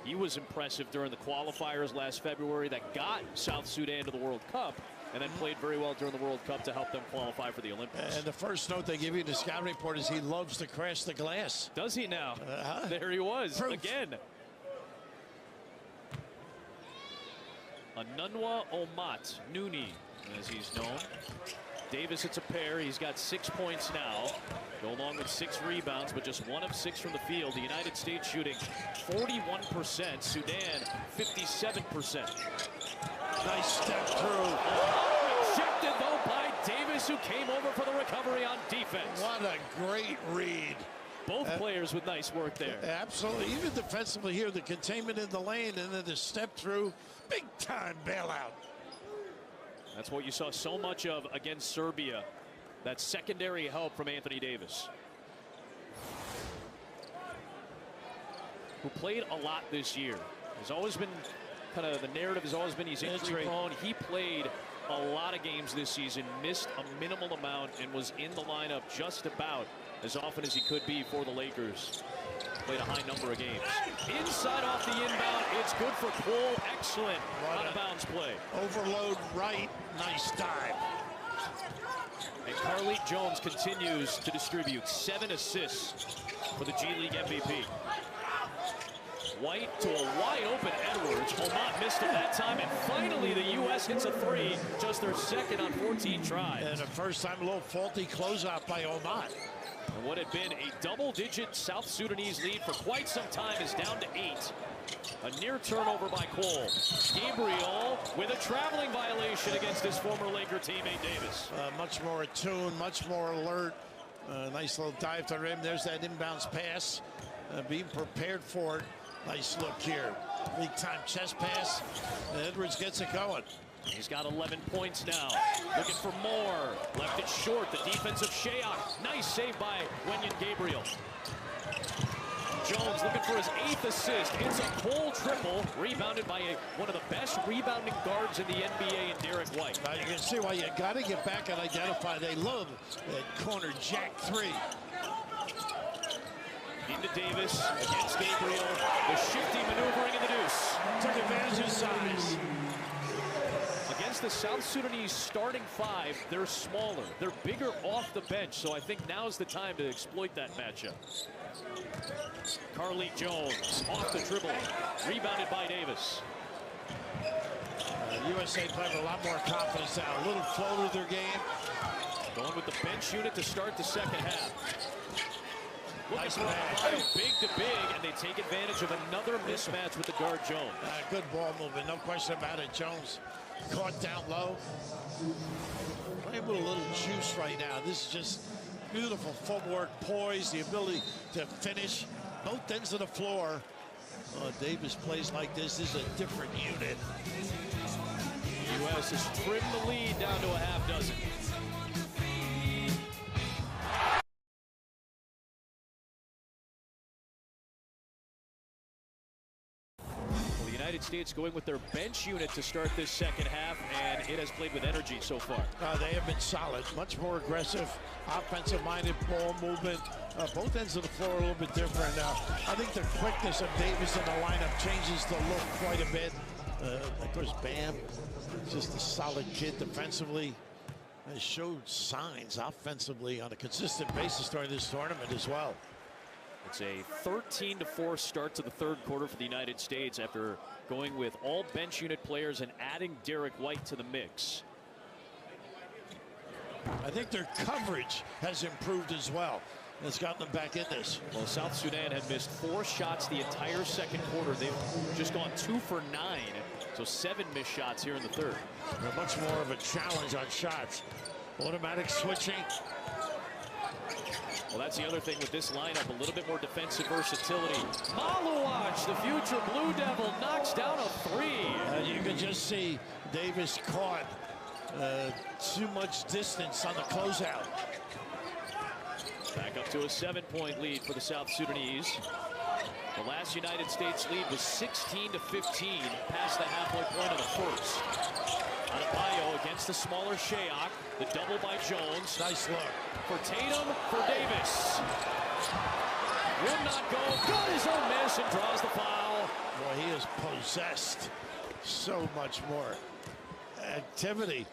A: He was impressive during the qualifiers last February that got South Sudan to the World Cup, and then played very well during the World Cup to help them qualify for the Olympics.
B: And the first note they give you in the scouting report is he loves to crash the glass.
A: Does he now? There he was again. Anunwa Omat, Nooney, as he's known. Davis hits a pair. He's got 6 points now. Go along with 6 rebounds, but just 1 of 6 from the field. The United States shooting 41%. Sudan 57%.
B: Nice step through.
A: Rejected though by Davis, who came over for the recovery on defense.
B: What a great read.
A: Both players with nice work there.
B: Absolutely. Even defensively here, the containment in the lane and then the step through. Big time bailout.
A: That's what you saw so much of against Serbia. That secondary help from Anthony Davis, who played a lot this year. Has always been kind of the narrative has always been he's injury prone. He played a lot of games this season, missed a minimal amount, and was in the lineup just about as often as he could be for the Lakers. Played a high number of games. Inside off the inbound, it's good for Cole. Excellent out-of-bounds play.
B: Overload right, nice dive.
A: And Carlik Jones continues to distribute 7 assists for the G League MVP. White to a wide open Edwards. Omat missed it that time, and finally the U.S. hits a 3, just their second on 14 tries.
B: And the first time a little faulty closeout by Omat.
A: And what had been a double-digit South Sudanese lead for quite some time is down to 8. A near turnover by Cole. Gabriel with a traveling violation against his former Laker teammate Davis.
B: Much more attuned, much more alert. Nice little dive to the rim. There's that inbounds pass. Being prepared for it. Nice look here. Big time chest pass. And Edwards gets it going.
A: He's got 11 points now. Looking for more. Left it short. The defense of Shayok. Nice save by Wenyen Gabriel. Jones looking for his 8th assist. It's a Cole triple. Rebounded by one of the best rebounding guards in the NBA in Derek White.
B: Now you can see why you got to get back and identify. They love that corner jack 3.
A: Into Davis against Gabriel. The shifty maneuvering in the deuce.
B: Took advantage of size.
A: Against the South Sudanese starting 5, they're smaller. They're bigger off the bench, so I think now's the time to exploit that matchup. Carlik Jones off the dribble. Rebounded by Davis.
B: USA playing a lot more confidence now. A little flow to their game.
A: Going with the bench unit to start the second half.
B: Nice
A: big to big, and they take advantage of another mismatch with the guard Jones.
B: Good ball movement, no question about it. Jones caught down low. Playing with a little juice right now. This is just beautiful footwork, poise, the ability to finish both ends of the floor. Davis plays like this. This is a different unit.
A: The U.S. has trimmed the lead down to a half dozen. United States going with their bench unit to start this second half, and it has played with energy so far.
B: They have been solid, much more aggressive, offensive-minded ball movement. Both ends of the floor a little bit different. I think the quickness of Davis in the lineup changes the look quite a bit. Of course, Bam, just a solid kid defensively. Has showed signs offensively on a consistent basis during this tournament as well.
A: It's a 13-4 start to the third quarter for the United States after going with all bench unit players and adding Derek White to the mix.
B: I think their coverage has improved as well. It's gotten them back in this.
A: Well, South Sudan had missed 4 shots the entire second quarter. They've just gone 2 for 9, so 7 missed shots here in the third.
B: They're much more of a challenge on shots. Automatic switching.
A: Well, that's the other thing with this lineup, a little bit more defensive versatility. Maluach, the future Blue Devil, knocks down a 3.
B: You can just see Davis caught too much distance on the closeout.
A: Back up to a 7-point lead for the South Sudanese. The last United States lead was 16-15 past the halfway point of the first. Adebayo against the smaller Shayok. The double by Jones.
B: Nice look.
A: For Tatum, for Davis. Would not go. Got his own miss and draws the foul.
B: Boy, he is possessed. So much more activity.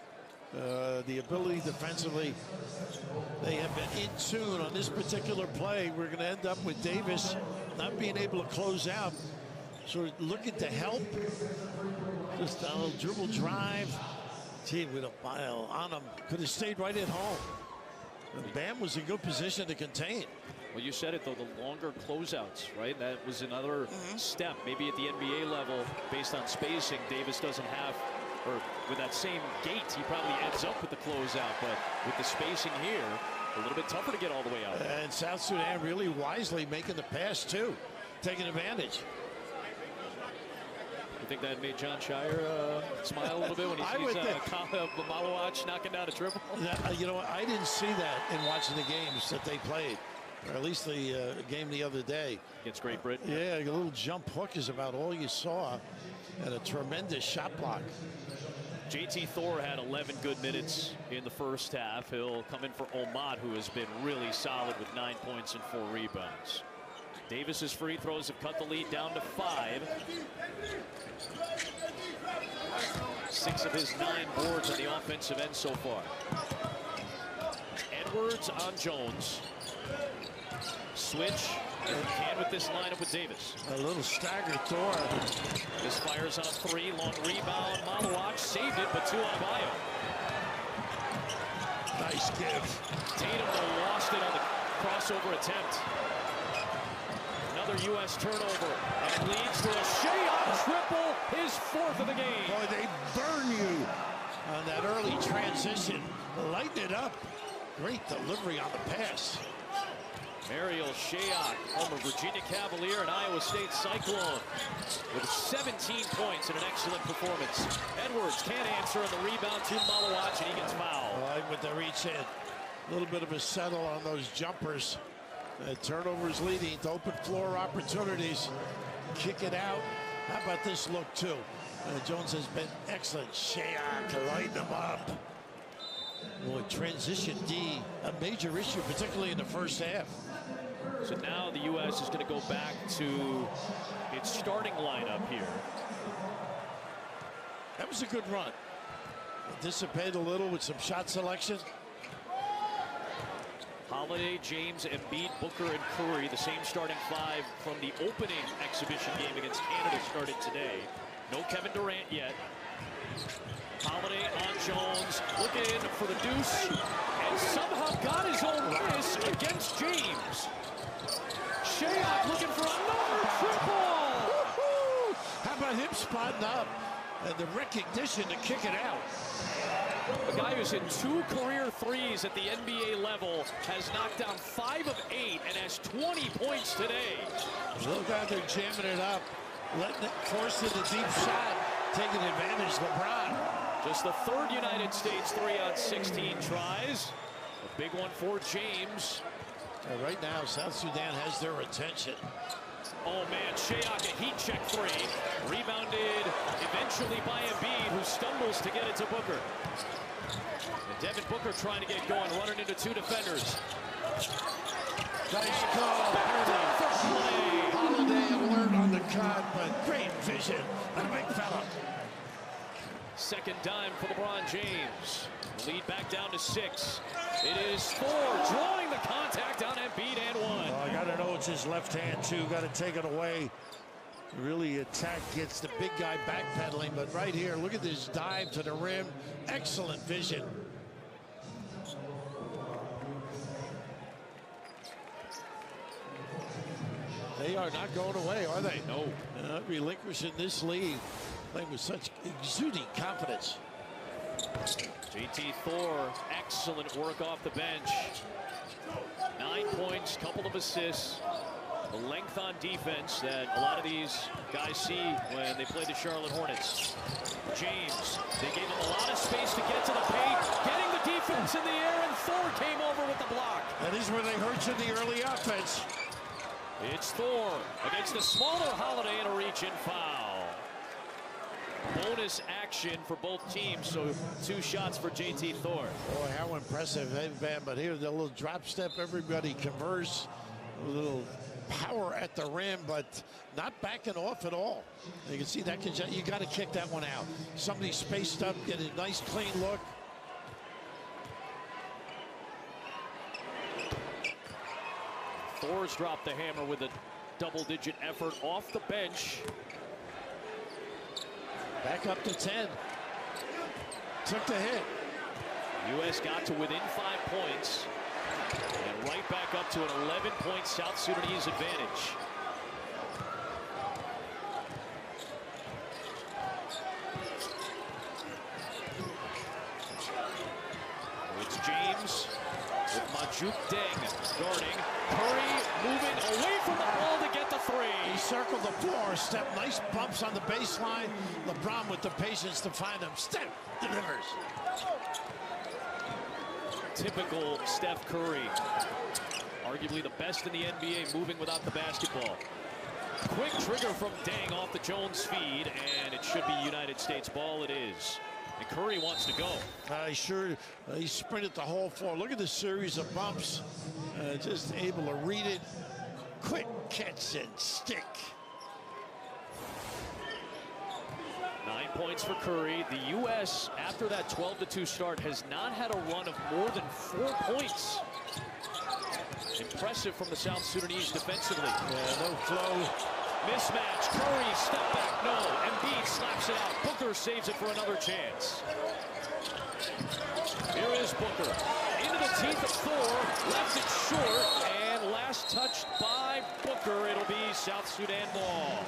B: The ability defensively. They have been in tune on this particular play. We're going to end up with Davis not being able to close out. So looking to help. Just a little dribble drive. Gee, with a mile on him. Could have stayed right at home. And Bam was in good position to contain.
A: Well, you said it, though, the longer closeouts, right? That was another step. Maybe at the NBA level, based on spacing, Davis doesn't have, or with that same gait, he probably ends up with the closeout. But with the spacing here, a little bit tougher to get all the way out.
B: And South Sudan really wisely making the pass, too. Taking advantage.
A: You think that made John Shire smile a little bit when he sees Maluach knocking down a triple?
B: You know what? I didn't see that in watching the games that they played, or at least the game the other day.
A: Against Great Britain?
B: Yeah, a little jump hook is about all you saw, and a tremendous shot block.
A: JT Thor had 11 good minutes in the first half. He'll come in for Omad, who has been really solid with 9 points and 4 rebounds. Davis's free throws have cut the lead down to 5. 6 of his 9 boards on the offensive end so far. Edwards on Jones. Switch. Can with this lineup with Davis.
B: A little staggered Thor.
A: This fires on a 3. Long rebound. Maluach saved it, but 2 on Bio.
B: Nice give.
A: Tatum lost it on the crossover attempt. Another U.S. turnover, and it leads to a Shayok triple, his 4th of the game.
B: Boy, they burn you on that early transition. Lighten it up. Great delivery on the pass.
A: Mariel Shayok, former Virginia Cavalier and Iowa State Cyclone, with 17 points and an excellent performance. Edwards can't answer on the rebound to Maluach, and he gets fouled.
B: Right with the reach in. A little bit of a settle on those jumpers. Turnovers leading to open floor opportunities. Kick it out. How about this look, too? Jones has been excellent. Shayok to light them up. Boy, transition D, a major issue, particularly in the first half.
A: So now the U.S. is going to go back to its starting lineup here.
B: That was a good run. Dissipate a little with some shot selection.
A: Holiday, James, Embiid, Booker, and Curry, the same starting 5 from the opening exhibition game against Canada started today. No Kevin Durant yet. Holiday on Jones, looking for the deuce, and somehow got his own miss against James. Shayok looking for another triple!
B: How about him spotting up and the recognition to kick it out?
A: A guy who's hit 2 career threes at the NBA level has knocked down 5 of 8 and has 20 points today.
B: Look out there jamming it up, letting it force it a deep shot, taking advantage of LeBron.
A: Just the 3rd United States 3 on 16 tries. A big one for James.
B: Right now, South Sudan has their attention.
A: Oh man, Shayok a heat check three. Rebounded eventually by Embiid, who stumbles to get it to Booker. And Devin Booker trying to get going, running into two defenders.
B: Nice call. Holiday alert on the cut, but great vision. A big fella.
A: Second dime for LeBron James. Lead back down to 6. It is Thor drawing the contact on Embiid and one.
B: Well, I got to know it's his left hand, too. Got to take it away. Really attack gets the big guy backpedaling, but right here, look at this dive to the rim. Excellent vision. They are not going away, are they?
A: No.
B: Not relinquishing this lead. Playing with such exuding confidence.
A: JT Thor, excellent work off the bench. 9 points, couple of assists. The length on defense that a lot of these guys see when they play the Charlotte Hornets. James, they gave him a lot of space to get to the paint, getting the defense in the air, and Thor came over with the block.
B: That is where they hurt you in the early offense.
A: It's Thor against the smaller Holiday and a reach-in foul. Bonus action for both teams, so 2 shots for JT Thor.
B: Boy, how impressive they've been, but here the little drop step, everybody converse, a little power at the rim, but not backing off at all. You can see that, you got to kick that one out. Somebody spaced up, get a nice clean look.
A: Thor's dropped the hammer with a double-digit effort off the bench.
B: Back up to 10. Took the hit.
A: U.S. got to within 5 points. And right back up to an 11-point South Sudanese advantage. It's James with Majuk Deng guarding. Curry moving away from the ball to get the 3.
B: He circled the floor, step, nice bumps on the baseline. LeBron with the patience to find him. Step, delivers.
A: Typical Steph Curry. Arguably the best in the NBA moving without the basketball. Quick trigger from Deng off the Jones feed, and it should be United States ball. It is. And Curry wants to go.
B: He sprinted the whole floor. Look at this series of bumps. Just able to read it. Quick catch and stick.
A: 9 points for Curry. The U.S., after that 12-2 start, has not had a run of more than 4 points. Impressive from the South Sudanese defensively.
B: Yeah, no flow.
A: Mismatch. Curry, step back. No. Embiid slaps it out. Booker saves it for another chance. Here is Booker. Into the teeth of Thor. Left it short. And last touched by Booker. It'll be South Sudan ball.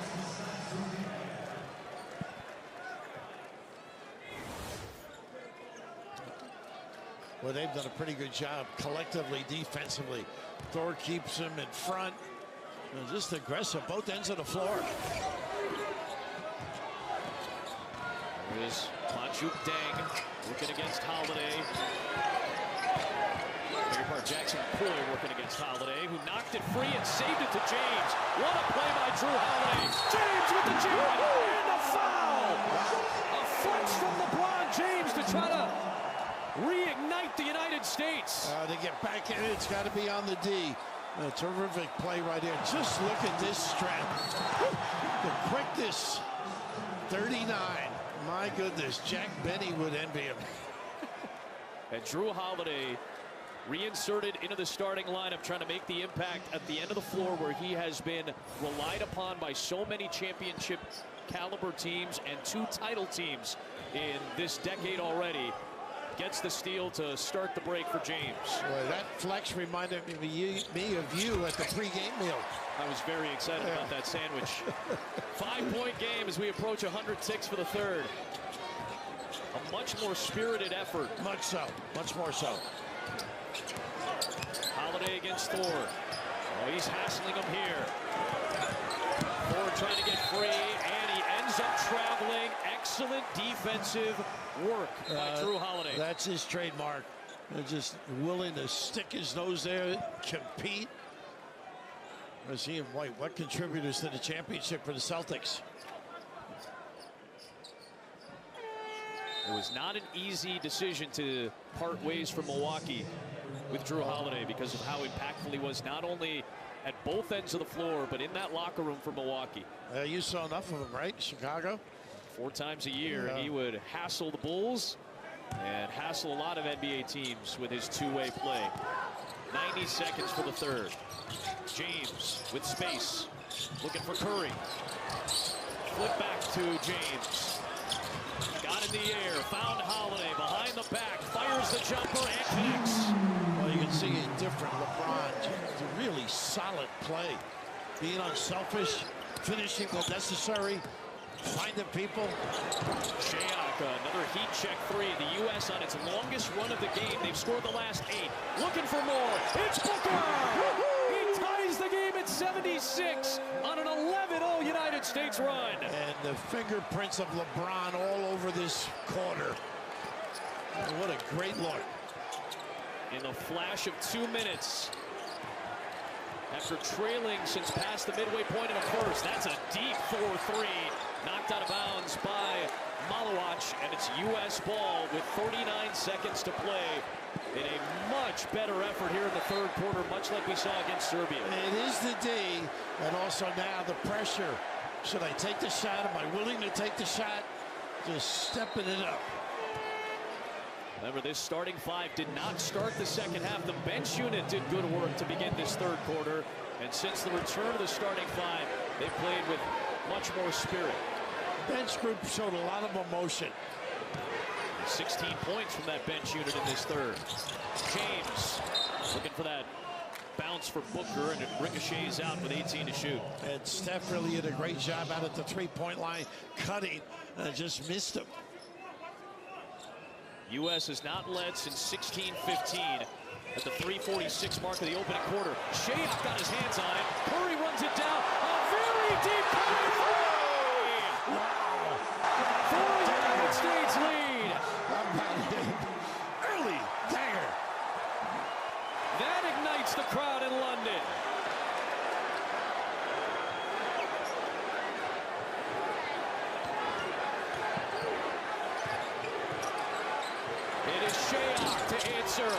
B: Well, they've done a pretty good job collectively, defensively. Thor keeps him in front. Just aggressive, both ends of the floor.
A: There is Majuk Deng working against Holiday. Bigger part, Jackson Poole working against Holiday, who knocked it free and saved it to James. What a play by Drew Holiday. James with the jam and the foul. A flex from LeBron James to try to reignite the United States.
B: To get back in it, it's got to be on the D. A terrific play right here. Just look at this strength. The quickness. 39. My goodness, Jack Benny would envy him.
A: And Drew Holiday reinserted into the starting lineup, trying to make the impact at the end of the floor where he has been relied upon by so many championship caliber teams and 2 title teams in this decade already. Gets the steal to start the break for James.
B: Boy, that flex reminded me of you at the pregame meal.
A: I was very excited about that sandwich. 5-point game as we approach 106 for the third. A much more spirited effort.
B: Much so. Much more so.
A: Holiday against Thor. Oh, he's hassling him here. Thor trying to get free, and he ends up traveling. Excellent defensive work by Drew Holiday.
B: That's his trademark. They're just willing to stick his nose there, compete. Was he and White, what contributors to the championship for the Celtics?
A: It was not an easy decision to part ways from Milwaukee with Drew Holiday because of how impactful he was, not only at both ends of the floor, but in that locker room for Milwaukee.
B: You saw enough of him, right? Chicago?
A: 4 times a year, he would hassle the Bulls and hassle a lot of NBA teams with his two-way play. 90 seconds for the third. James with space, looking for Curry. Flip back to James. Got in the air, found Holiday behind the back, fires the jumper and connects.
B: Well, you can see a different LeBron. It's a really solid play. Being unselfish, finishing when necessary, finding people.
A: Shayok, another heat check three. The U.S. on its longest run of the game. They've scored the last 8. Looking for more. It's Booker! He ties the game at 76 on an 11-0 United States run.
B: And the fingerprints of LeBron all over this quarter. What a great look.
A: In the flash of 2 minutes. After trailing since past the midway point of the first. That's a deep 4-3. Knocked out of bounds by Malawach, and it's U.S. ball with 39 seconds to play in a much better effort here in the third quarter, much like we saw against Serbia.
B: It is the D, and also now the pressure. Should I take the shot? Am I willing to take the shot? Just stepping it up.
A: Remember, this starting 5 did not start the second half. The bench unit did good work to begin this third quarter, and since the return of the starting 5, they played with much more spirit.
B: Bench group showed a lot of emotion.
A: 16 points from that bench unit in this third. James looking for that bounce for Booker, and it ricochets out with 18 to shoot.
B: And Steph really did a great job out at the three-point line, cutting, and just missed him.
A: U.S. has not led since 16-15 at the 3:46 mark of the opening quarter. Shayok got his hands on it. Curry runs it down. A very deep Curry three!
B: Wow!
A: For the United States lead.
B: Early dagger.
A: That ignites the crowd in London. It is Shayok to answer.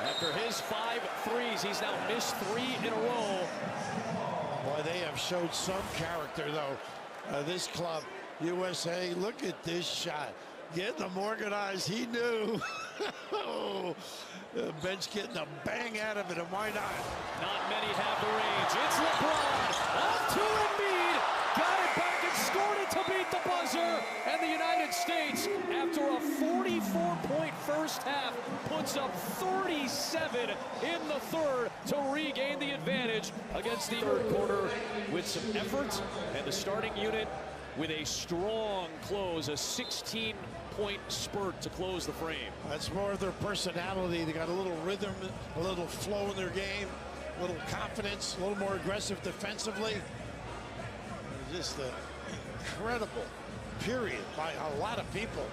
A: After his 5 threes, he's now missed 3 in a row.
B: Boy, they have showed some character, though. This club, USA, look at this shot. Getting them organized, he knew. The bench getting a bang out of it, and why not?
A: Not many have the range. It's LeBron. Off to Embiid. Got it back and scored it to beat the buzzer. And the United States, after a 44-point first half, puts up 37 in the third to regain the advantage against the third quarter with some effort, and the starting unit with a strong close, a 16-point spurt to close the frame.
B: That's more of their personality. They got a little rhythm, a little flow in their game, a little confidence, a little more aggressive defensively. Just an incredible period by a lot of people.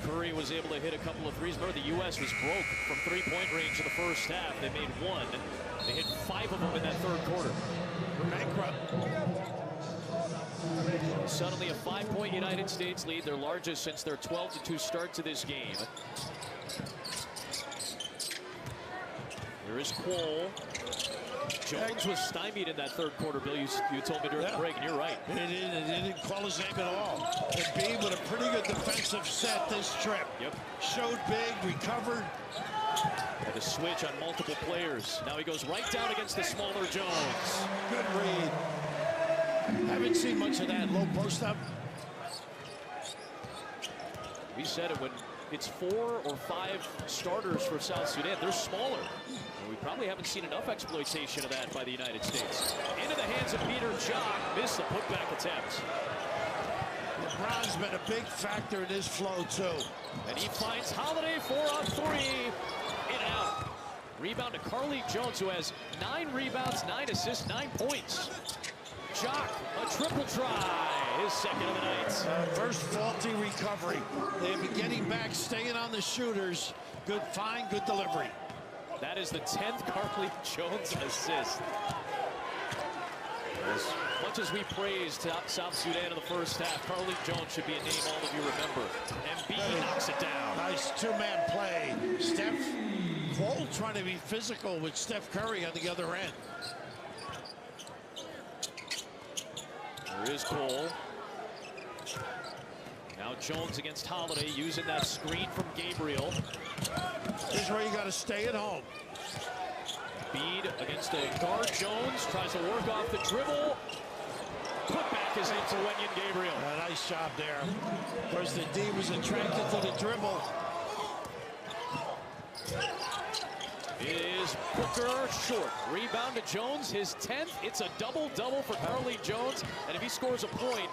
A: Curry was able to hit a couple of threes. Remember, the U.S. was broke from three-point range in the first half. They made 1. They hit 5 of them in that third quarter.
B: Bankrupt.
A: Suddenly a 5-point United States lead, their largest since their 12-2 start to this game. Here is Quoll. Jones was stymied in that third quarter, Bill. You told me during the break, and you're right.
B: It didn't call his name at all. And Embiid with a pretty good defensive set this trip.
A: Yep.
B: Showed big, recovered.
A: Had to switch on multiple players. Now he goes right down against the smaller Jones.
B: Good read. Haven't seen much of that low post up.
A: We said it when it's 4 or 5 starters for South Sudan. They're smaller. And we probably haven't seen enough exploitation of that by the United States. Into the hands of Peter Jock. Missed the putback attempt.
B: LeBron's been a big factor in his flow, too.
A: And he finds Holiday for a 3. In and out. Rebound to Carly Jones, who has 9 rebounds, 9 assists, 9 points. Jock, a triple try. His second of the night.
B: First faulty recovery. They've been getting back, staying on the shooters. Good find, good delivery.
A: That is the 10th Carly Jones assist. As much as we praised South Sudan in the first half, Carly Jones should be a name all of you remember. Embiid knocks it down.
B: Nice two-man play. Cole trying to be physical with Steph Curry on the other end.
A: There is Cole. Now Jones against Holiday, using that screen from Gabriel.
B: Here's where you got to stay at home.
A: Embiid against a guard. Jones tries to work off the dribble. Put back is in for Wenyen Gabriel.
B: Nice job there. Of course, the D was attracted to the dribble.
A: It is Booker short. Rebound to Jones, his 10th. It's a double-double for Carly Jones. And if he scores a point,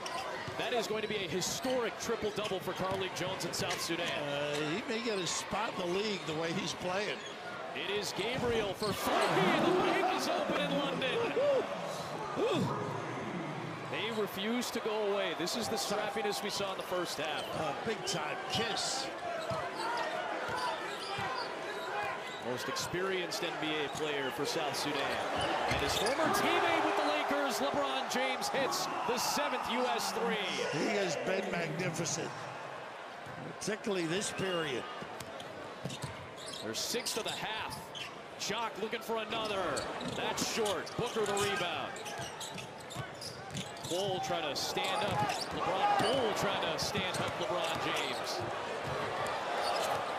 A: that is going to be a historic triple-double for Carly Jones in South Sudan.
B: He may get a spot in the league the way he's playing.
A: It is Gabriel for 3. The bank is open in London. They refuse to go away. This is the scrappiness we saw in the first half.
B: Big-time kiss.
A: Most experienced NBA player for South Sudan. And his former teammate with the Lakers, LeBron James, hits the 7th U.S. 3.
B: He has been magnificent, particularly this period.
A: They're 6th of the half. Jock looking for another. That's short. Booker the rebound. Cole trying to stand up. Bull trying to stand up LeBron James.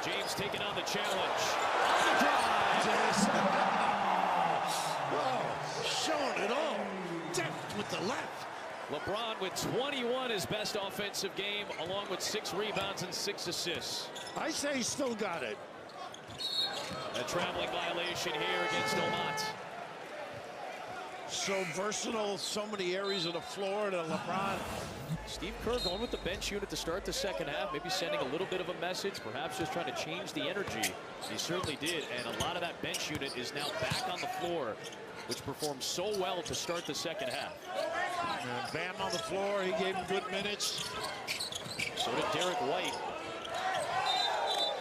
A: James taking on the challenge. On the drive.
B: Oh, showing it all. Depth with the left.
A: LeBron with 21, his best offensive game, along with 6 rebounds and 6 assists.
B: I say he's still got it.
A: A traveling violation here against Omat.
B: So versatile, so many areas of the floor to LeBron.
A: Steve Kerr going with the bench unit to start the second half, maybe sending a little bit of a message, perhaps just trying to change the energy. He certainly did, and a lot of that bench unit is now back on the floor, which performed so well to start the second half.
B: And Bam on the floor, he gave him good minutes.
A: So did Derek White.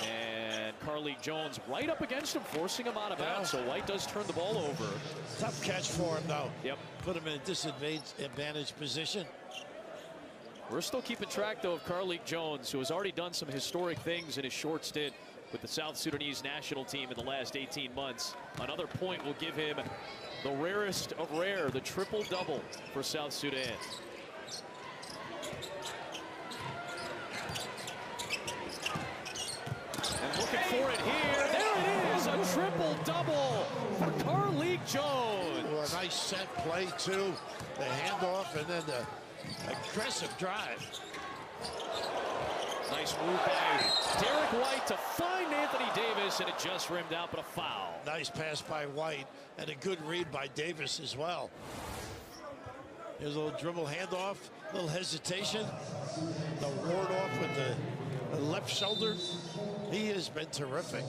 A: And Carly Jones right up against him, forcing him out of bounds. So White does turn the ball over.
B: Tough catch for him, though.
A: Yep.
B: Put him in a disadvantaged position.
A: We're still keeping track, though, of Carly Jones, who has already done some historic things in his short stint with the South Sudanese national team in the last 18 months. Another point will give him the rarest of rare, the triple-double for South Sudan. And looking for it here. There it is, a triple-double for Carly Jones.
B: Well, a nice set play, too. The handoff and then the aggressive drive.
A: Nice move by Derek White to find Anthony Davis, and it just rimmed out, but a foul.
B: Nice pass by White, and a good read by Davis as well. Here's a little dribble handoff, a little hesitation. The ward off with the left shoulder. He has been terrific.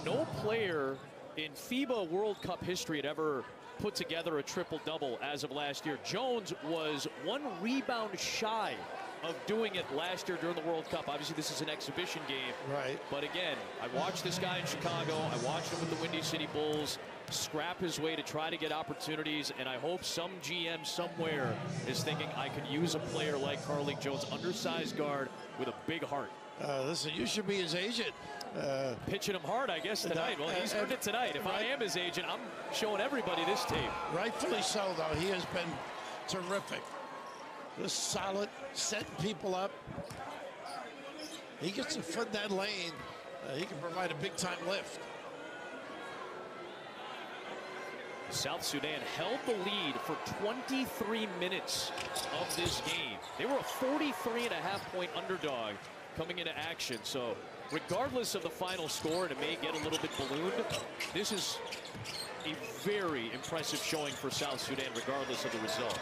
A: No player in FIBA World Cup history had ever put together a triple-double as of last year. Jones was 1 rebound shy of doing it last year during the World Cup. Obviously, this is an exhibition game.
B: Right.
A: But again, I watched this guy in Chicago. I watched him with the Windy City Bulls scrap his way to try to get opportunities, and I hope some GM somewhere is thinking I could use a player like Carly Jones, undersized guard with a big heart.
B: Listen, you should be his agent.
A: Pitching him hard, I guess, tonight. Well, he's earned it tonight. If I am his agent, I'm showing everybody this tape.
B: Rightfully so, though. He has been terrific. Just solid, setting people up. He gets a foot in that lane. He can provide a big-time lift.
A: South Sudan held the lead for 23 minutes of this game. They were a 43.5-point underdog coming into action. So regardless of the final score, and it may get a little bit ballooned, this is a very impressive showing for South Sudan regardless of the result.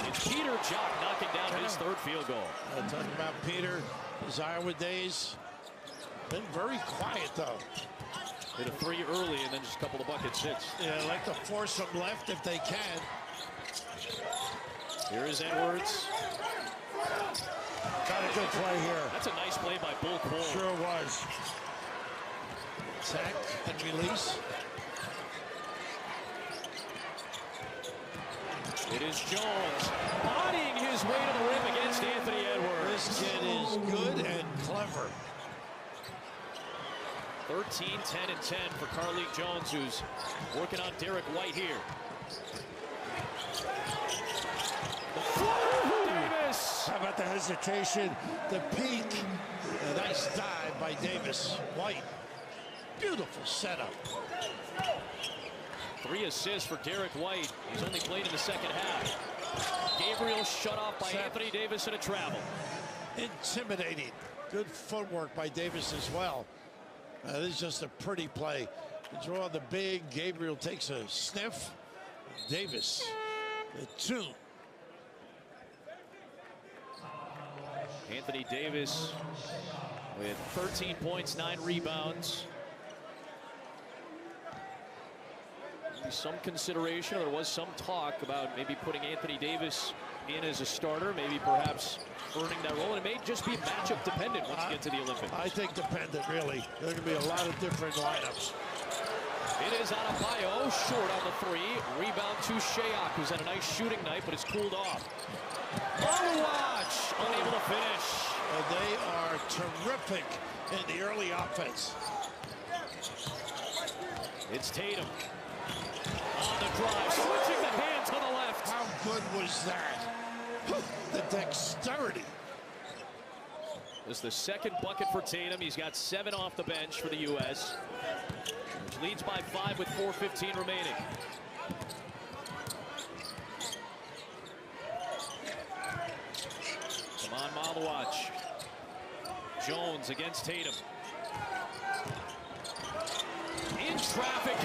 A: It's Peter Jock knocking down his 3rd field goal.
B: Talking about Peter, his Iowa days. Been very quiet, though.
A: Hit a 3 early and then just a couple of buckets hits.
B: Yeah, I like to force them left if they can.
A: Here is Edwards.
B: Got a good play here.
A: That's a nice play by Bull Cole.
B: Sure was. Attack and release.
A: It is Jones bodying his way to the rim against Anthony Edwards.
B: This kid is good and clever.
A: 13, 10, and 10 for Carlik Jones, who's working on Derek White here. The floater, Davis.
B: How about the hesitation, the peak? A nice dive by Davis. White. Beautiful setup.
A: 3 assists for Derek White. He's only played in the second half. Gabriel shut off by Anthony Davis in a travel.
B: Intimidating. Good footwork by Davis as well. This is just a pretty play. You draw the big. Gabriel takes a sniff. Davis, the 2.
A: Anthony Davis with 13 points, 9 rebounds. Maybe some consideration. There was some talk about maybe putting Anthony Davis in as a starter, maybe perhaps earning that role, and it may just be matchup dependent once you get to the Olympics.
B: I think dependent, really. There can be a lot of different lineups.
A: It is Adebayo, short on the 3. Rebound to Shayok, who's had a nice shooting night, but it's cooled off. Maluach, unable to finish.
B: They are terrific in the early offense.
A: It's Tatum on the drive, switching the hand to the left.
B: How good was that? The dexterity.
A: This is the second bucket for Tatum. He's got 7 off the bench for the U.S., which leads by 5 with 4:15 remaining. Come on, Maluach. Jones against Tatum. In traffic.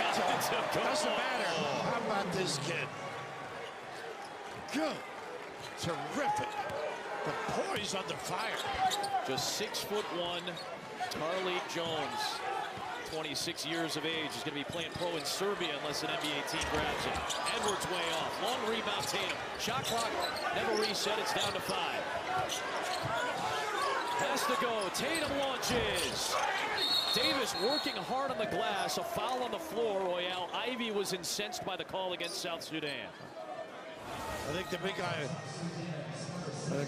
B: Doesn't matter. How about this kid? Good. Terrific. The poise under fire.
A: Just 6'1", Carlik Jones, 26 years of age. He's going to be playing pro in Serbia unless an NBA team grabs him. Edwards way off. Long rebound, Tatum. Shot clock never reset. It's down to 5. Has to go. Tatum launches. Davis working hard on the glass. A foul on the floor. Royale Ivy was incensed by the call against South Sudan.
B: I think the big guy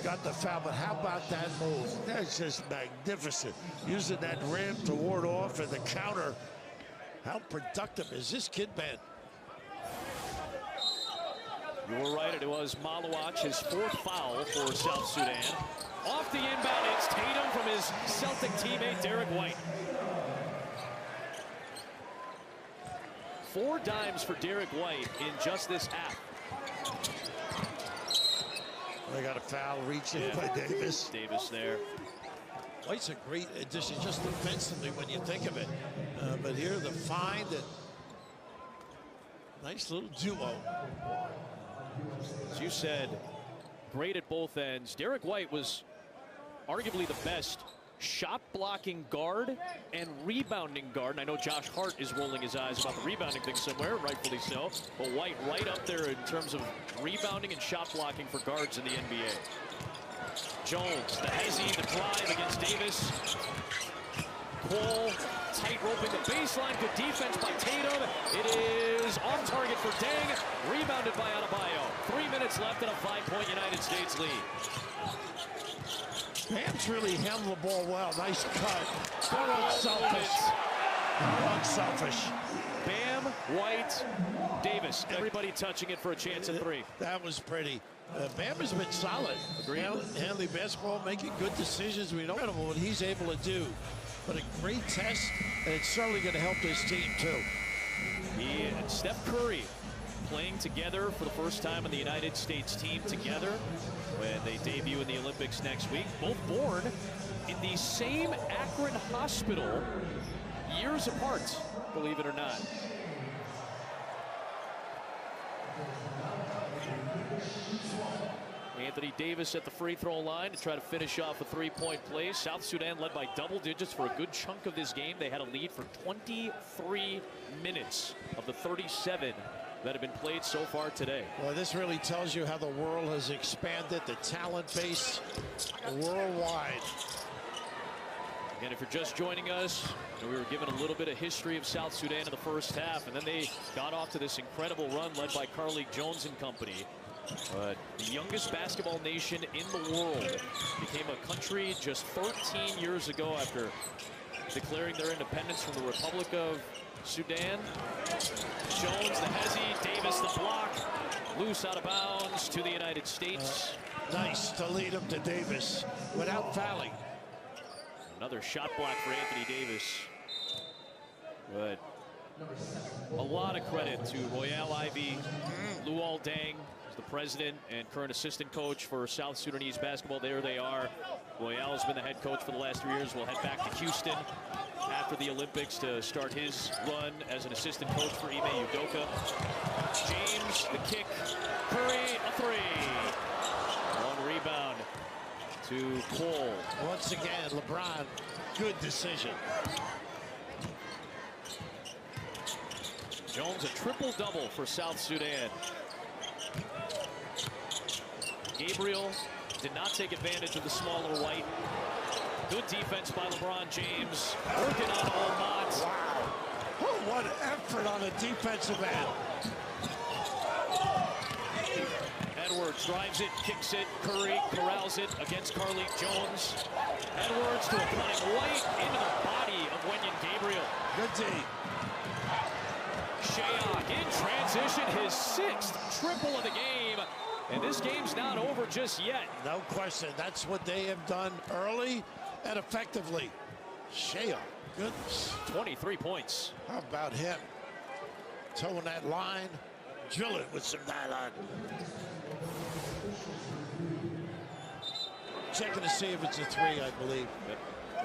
B: got the foul, but how about that move? That's just magnificent. Using that rim to ward off and the counter. How productive has this kid been?
A: You were right. It was Maluach, his 4th foul for South Sudan. Off the inbound, it's Tatum from his Celtic teammate, Derek White. 4 dimes for Derek White in just this half.
B: They got a foul reaching by Davis.
A: Davis there.
B: White's a great addition just defensively when you think of it. But here the find and nice little duo.
A: As you said, great at both ends. Derek White was arguably the best shot blocking guard and rebounding guard. And I know Josh Hart is rolling his eyes about the rebounding thing somewhere, rightfully so. But White right up there in terms of rebounding and shot blocking for guards in the NBA. Jones, the hezzy, the drive against Davis. Cole, tight roping the baseline. Good defense by Tatum. It is off target for Deng. Rebounded by Adebayo. 3 minutes left in a 5-point United States lead.
B: Bam's really handled the ball well. Nice cut. So unselfish. Unselfish.
A: Bam, White, Davis. Everybody touching it for a chance at 3.
B: That was pretty. Bam has been solid. Handling basketball, making good decisions. We know what he's able to do. But a great test, and it's certainly going to help this team, too.
A: He and Steph Curry playing together for the first time in the United States team together when they debut in the Olympics next week. Both born in the same Akron hospital, years apart, believe it or not. Anthony Davis at the free throw line to try to finish off a 3-point play. South Sudan led by double digits for a good chunk of this game. They had a lead for 23 minutes of the 37 that have been played so far today.
B: Well, this really tells you how the world has expanded, the talent base worldwide.
A: And if you're just joining us, we were given a little bit of history of South Sudan in the first half, and then they got off to this incredible run led by Carleigh Jones and company. The youngest basketball nation in the world became a country just 13 years ago after declaring their independence from the Republic of Sudan. Jones, the hezzy, Davis, the block, loose out of bounds to the United States.
B: Nice to lead him to Davis without fouling.
A: Another shot block for Anthony Davis. But a lot of credit to Royale Ivy, Luol Deng, the president and current assistant coach for South Sudanese basketball. There they are. Royale has been the head coach for the last 3 years. Will head back to Houston after the Olympics to start his run as an assistant coach for Ime Udoka. James, the kick. Curry, a three. One rebound to Cole.
B: Once again, LeBron, good decision.
A: Jones, a triple-double for South Sudan. Gabriel did not take advantage of the smaller white. Good defense by LeBron James. Working on Olmont.
B: Wow. Oh, what effort on the defensive end.
A: Edwards drives it, kicks it. Curry corrals it against Carleigh Jones. Edwards to a cutting white into the body of Wenyen Gabriel.
B: Good D.
A: Shayok in transition, his 6th triple of the game. And this game's not over just yet.
B: No question. That's what they have done early and effectively. Shayok, goodness.
A: 23 points.
B: How about him? Towing that line. Drill it with some nylon. Checking to see if it's a three, I believe.
A: Yep.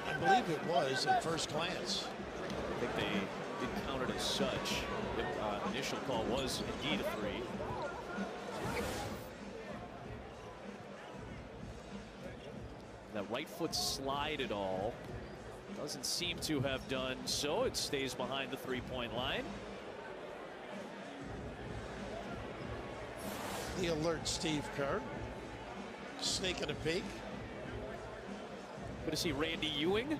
B: I believe it was at first glance.
A: I think they didn't count it as such. The initial call was indeed a three. That right foot slide at all doesn't seem to have done so. It stays behind the three-point line.
B: The alert Steve Kerr. Sneaking a peek.
A: Good to see Randy Ewing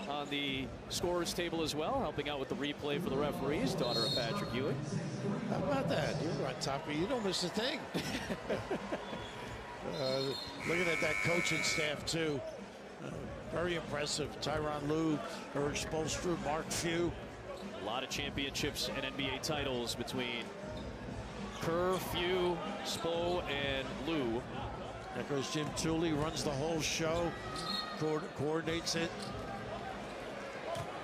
A: on the scorer's table as well, helping out with the replay for the referees, daughter of Patrick Ewing.
B: How about that? You're on top of it. You don't miss a thing. Looking at that coaching staff, too. Very impressive. Tyronn Lue, Eric Spoelstra, Mark Few.
A: A lot of championships and NBA titles between Kerr, Few, Spo, and Lue.
B: There goes Jim Tooley, runs the whole show, coordinates it.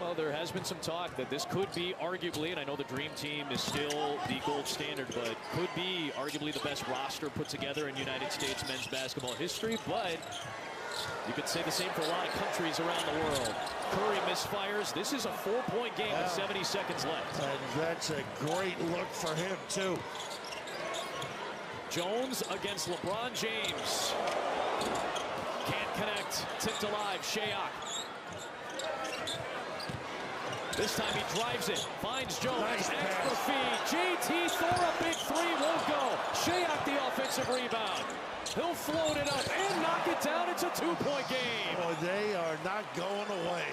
A: Well, there has been some talk that this could be arguably, and I know the Dream Team is still the gold standard, but could be arguably the best roster put together in United States men's basketball history. But you could say the same for a lot of countries around the world. Curry misfires. This is a 4-point game with 70 seconds left.
B: And that's a great look for him, too.
A: Jones against LeBron James. Can't connect. Tipped alive. Shayok. This time he drives it. Finds Jones.
B: Nice
A: extra
B: pass.
A: feed. JT Thor, a big three. Won't go. Shayok the offensive rebound. He'll float it up and knock it down. It's a 2-point game.
B: Oh, they are not going away.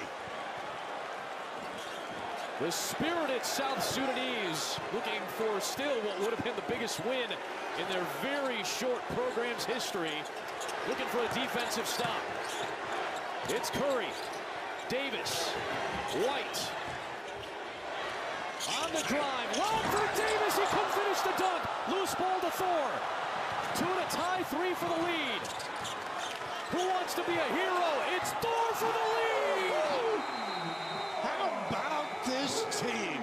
A: The spirited South Sudanese looking for still what would have been the biggest win in their very short program's history. Looking for a defensive stop. It's Curry. Davis. White. On the drive. Lob for Davis. He couldn't finish the dunk. Loose ball to Thor. 2 to tie, 3 for the lead. Who wants to be a hero? It's Thor for the lead.
B: How about this team?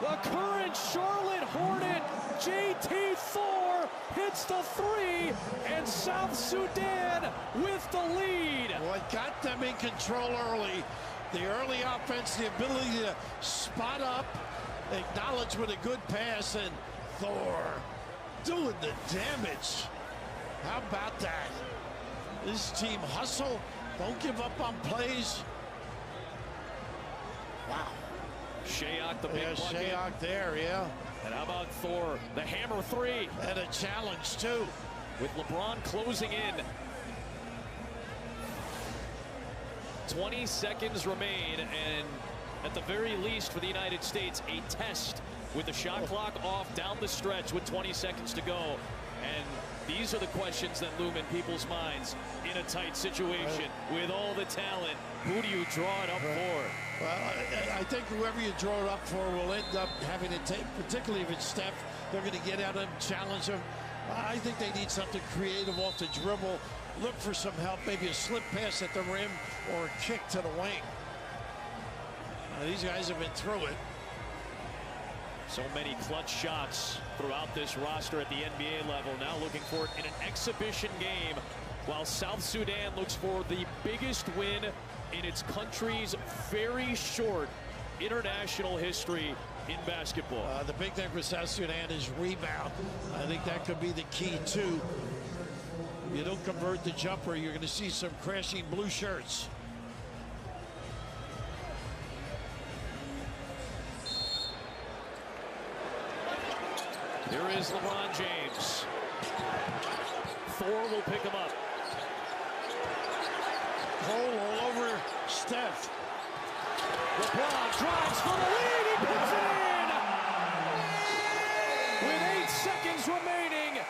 A: The current Charlotte Hornet, JT Thor, hits the three, and South Sudan with the lead.
B: What got them in control early, the early offense, the ability to spot up, acknowledge with a good pass, and Thor doing the damage. How about that? This team hustle, don't give up on plays. Wow.
A: Shayok, the big bucket.
B: Shayok there, yeah.
A: And how about Thor, the hammer three?
B: And a challenge, too.
A: With LeBron closing in. 20 seconds remain, and at the very least for the United States, a test with the shot clock off down the stretch with 20 seconds to go. And these are the questions that loom in people's minds in a tight situation. With all the talent, who do you draw it up for?
B: Well, I think whoever you draw it up for will end up having to take, particularly if it's Steph, they're going to get at him, challenge him. I think they need something creative off the dribble. Look for some help, maybe a slip pass at the rim or a kick to the wing. These guys have been through it.
A: So many clutch shots throughout this roster at the NBA level. Now looking for it in an exhibition game, while South Sudan looks for the biggest win in its country's very short international history in basketball.
B: The big thing for South Sudan is rebound. I think that could be the key too. If you don't convert the jumper, you're going to see some crashing blue shirts.
A: Here is LeBron James. Thor will pick him up.
B: Hole all over Steph.
A: LeBron drives for the lead. He puts it in! With 8 seconds remaining,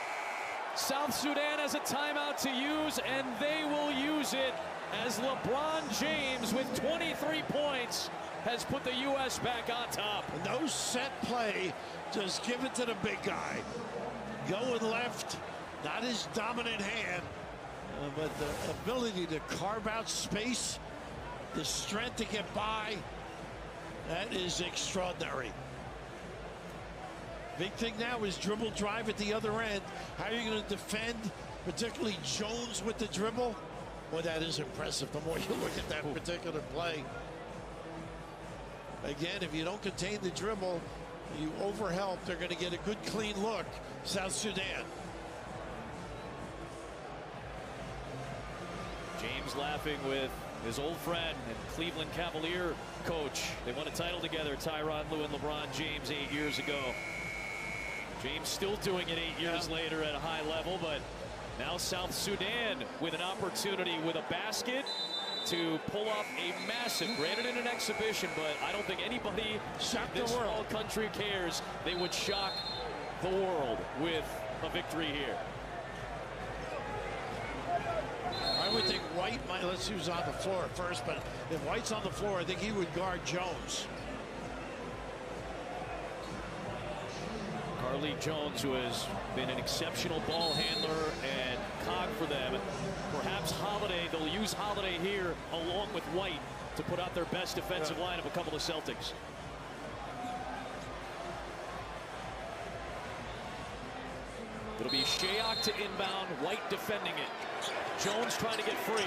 A: South Sudan has a timeout to use, and they will use it as LeBron James, with 23 points, has put the U.S. back on top.
B: No set play, just give it to the big guy. Going left, not his dominant hand, but the ability to carve out space, the strength to get by, that is extraordinary. Big thing now is dribble drive at the other end. How are you going to defend, particularly Jones with the dribble? Well, that is impressive the more you look at that particular play. Again, if you don't contain the dribble, you overhelp, they're going to get a good, clean look. South Sudan.
A: James laughing with his old friend and Cleveland Cavalier coach. They won a title together, Tyronn Lue and LeBron James, 8 years ago. James still doing it 8 years later at a high level, but now South Sudan with an opportunity with a basket to pull off a massive, granted in an exhibition, but I don't think anybody in this small country cares. They would shock the world with a victory here.
B: I would think White might, let's see who's on the floor first, but if White's on the floor, I think he would guard Jones.
A: Carlik Jones, who has been an exceptional ball handler and cog for them. Perhaps Holiday, they'll use Holiday here along with White to put out their best defensive line of a couple of Celtics. It'll be Shayok to inbound, White defending it. Jones trying to get free.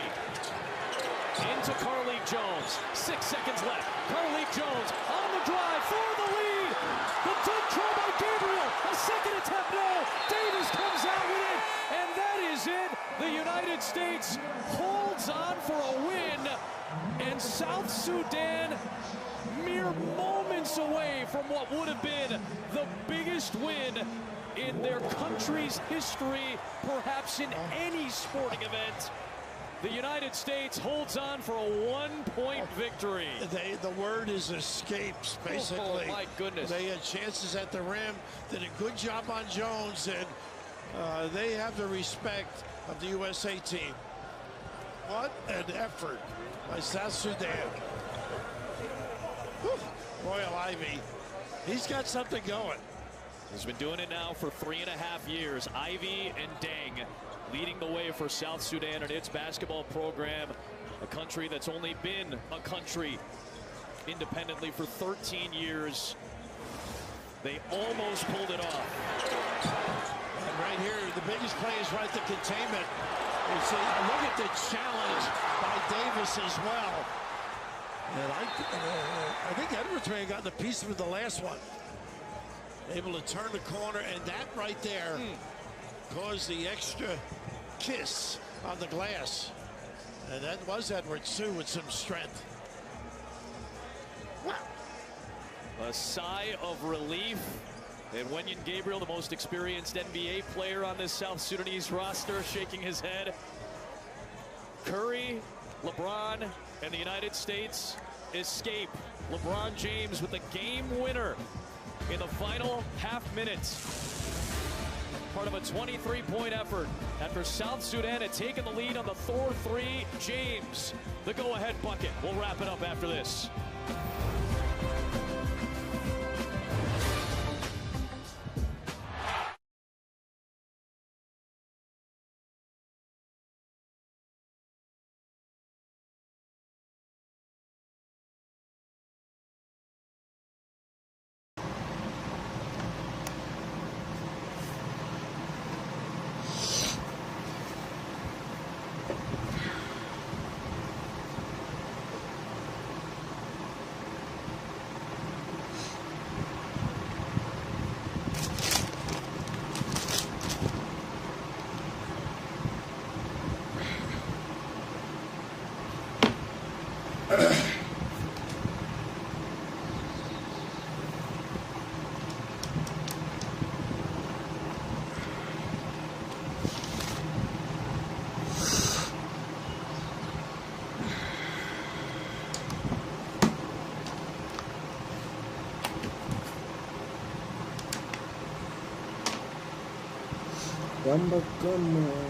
A: Into Carlik Jones. 6 seconds left. Carlik Jones on the drive for the lead. The dunk try by Gabriel. A second attempt, no. Davis comes out with it. And that is it. The United States holds on for a win. And South Sudan mere moments away from what would have been the biggest win in their country's history, perhaps in any sporting event. The United States holds on for a one-point victory.
B: The word is escapes, basically.
A: Oh, my goodness.
B: They had chances at the rim, did a good job on Jones, and they have the respect of the USA team. What an effort by South Sudan. Whew. Royal Ivy, he's got something going.
A: He's been doing it now for 3.5 years. Ivy and Deng leading the way for South Sudan and its basketball program, a country that's only been a country independently for 13 years. They almost pulled it off.
B: And right here, the biggest play is right to containment. You see, look at the challenge by Davis as well. And I think Edwards may have gotten a piece of the last one. Able to turn the corner, and that right there caused the extra kiss on the glass. And that was Edwards too, with some strength. Wow.
A: A sigh of relief. And Wenyen Gabriel, the most experienced NBA player on this South Sudanese roster, shaking his head. Curry LeBron and the United States escape. LeBron James with the game winner in the final half minutes. Part of a 23-point effort after South Sudan had taken the lead on the Thor 3. James, the go-ahead bucket. We'll wrap it up after this.
C: Come.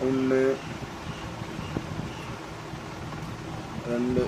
C: ഒന്ന് രണ്ട്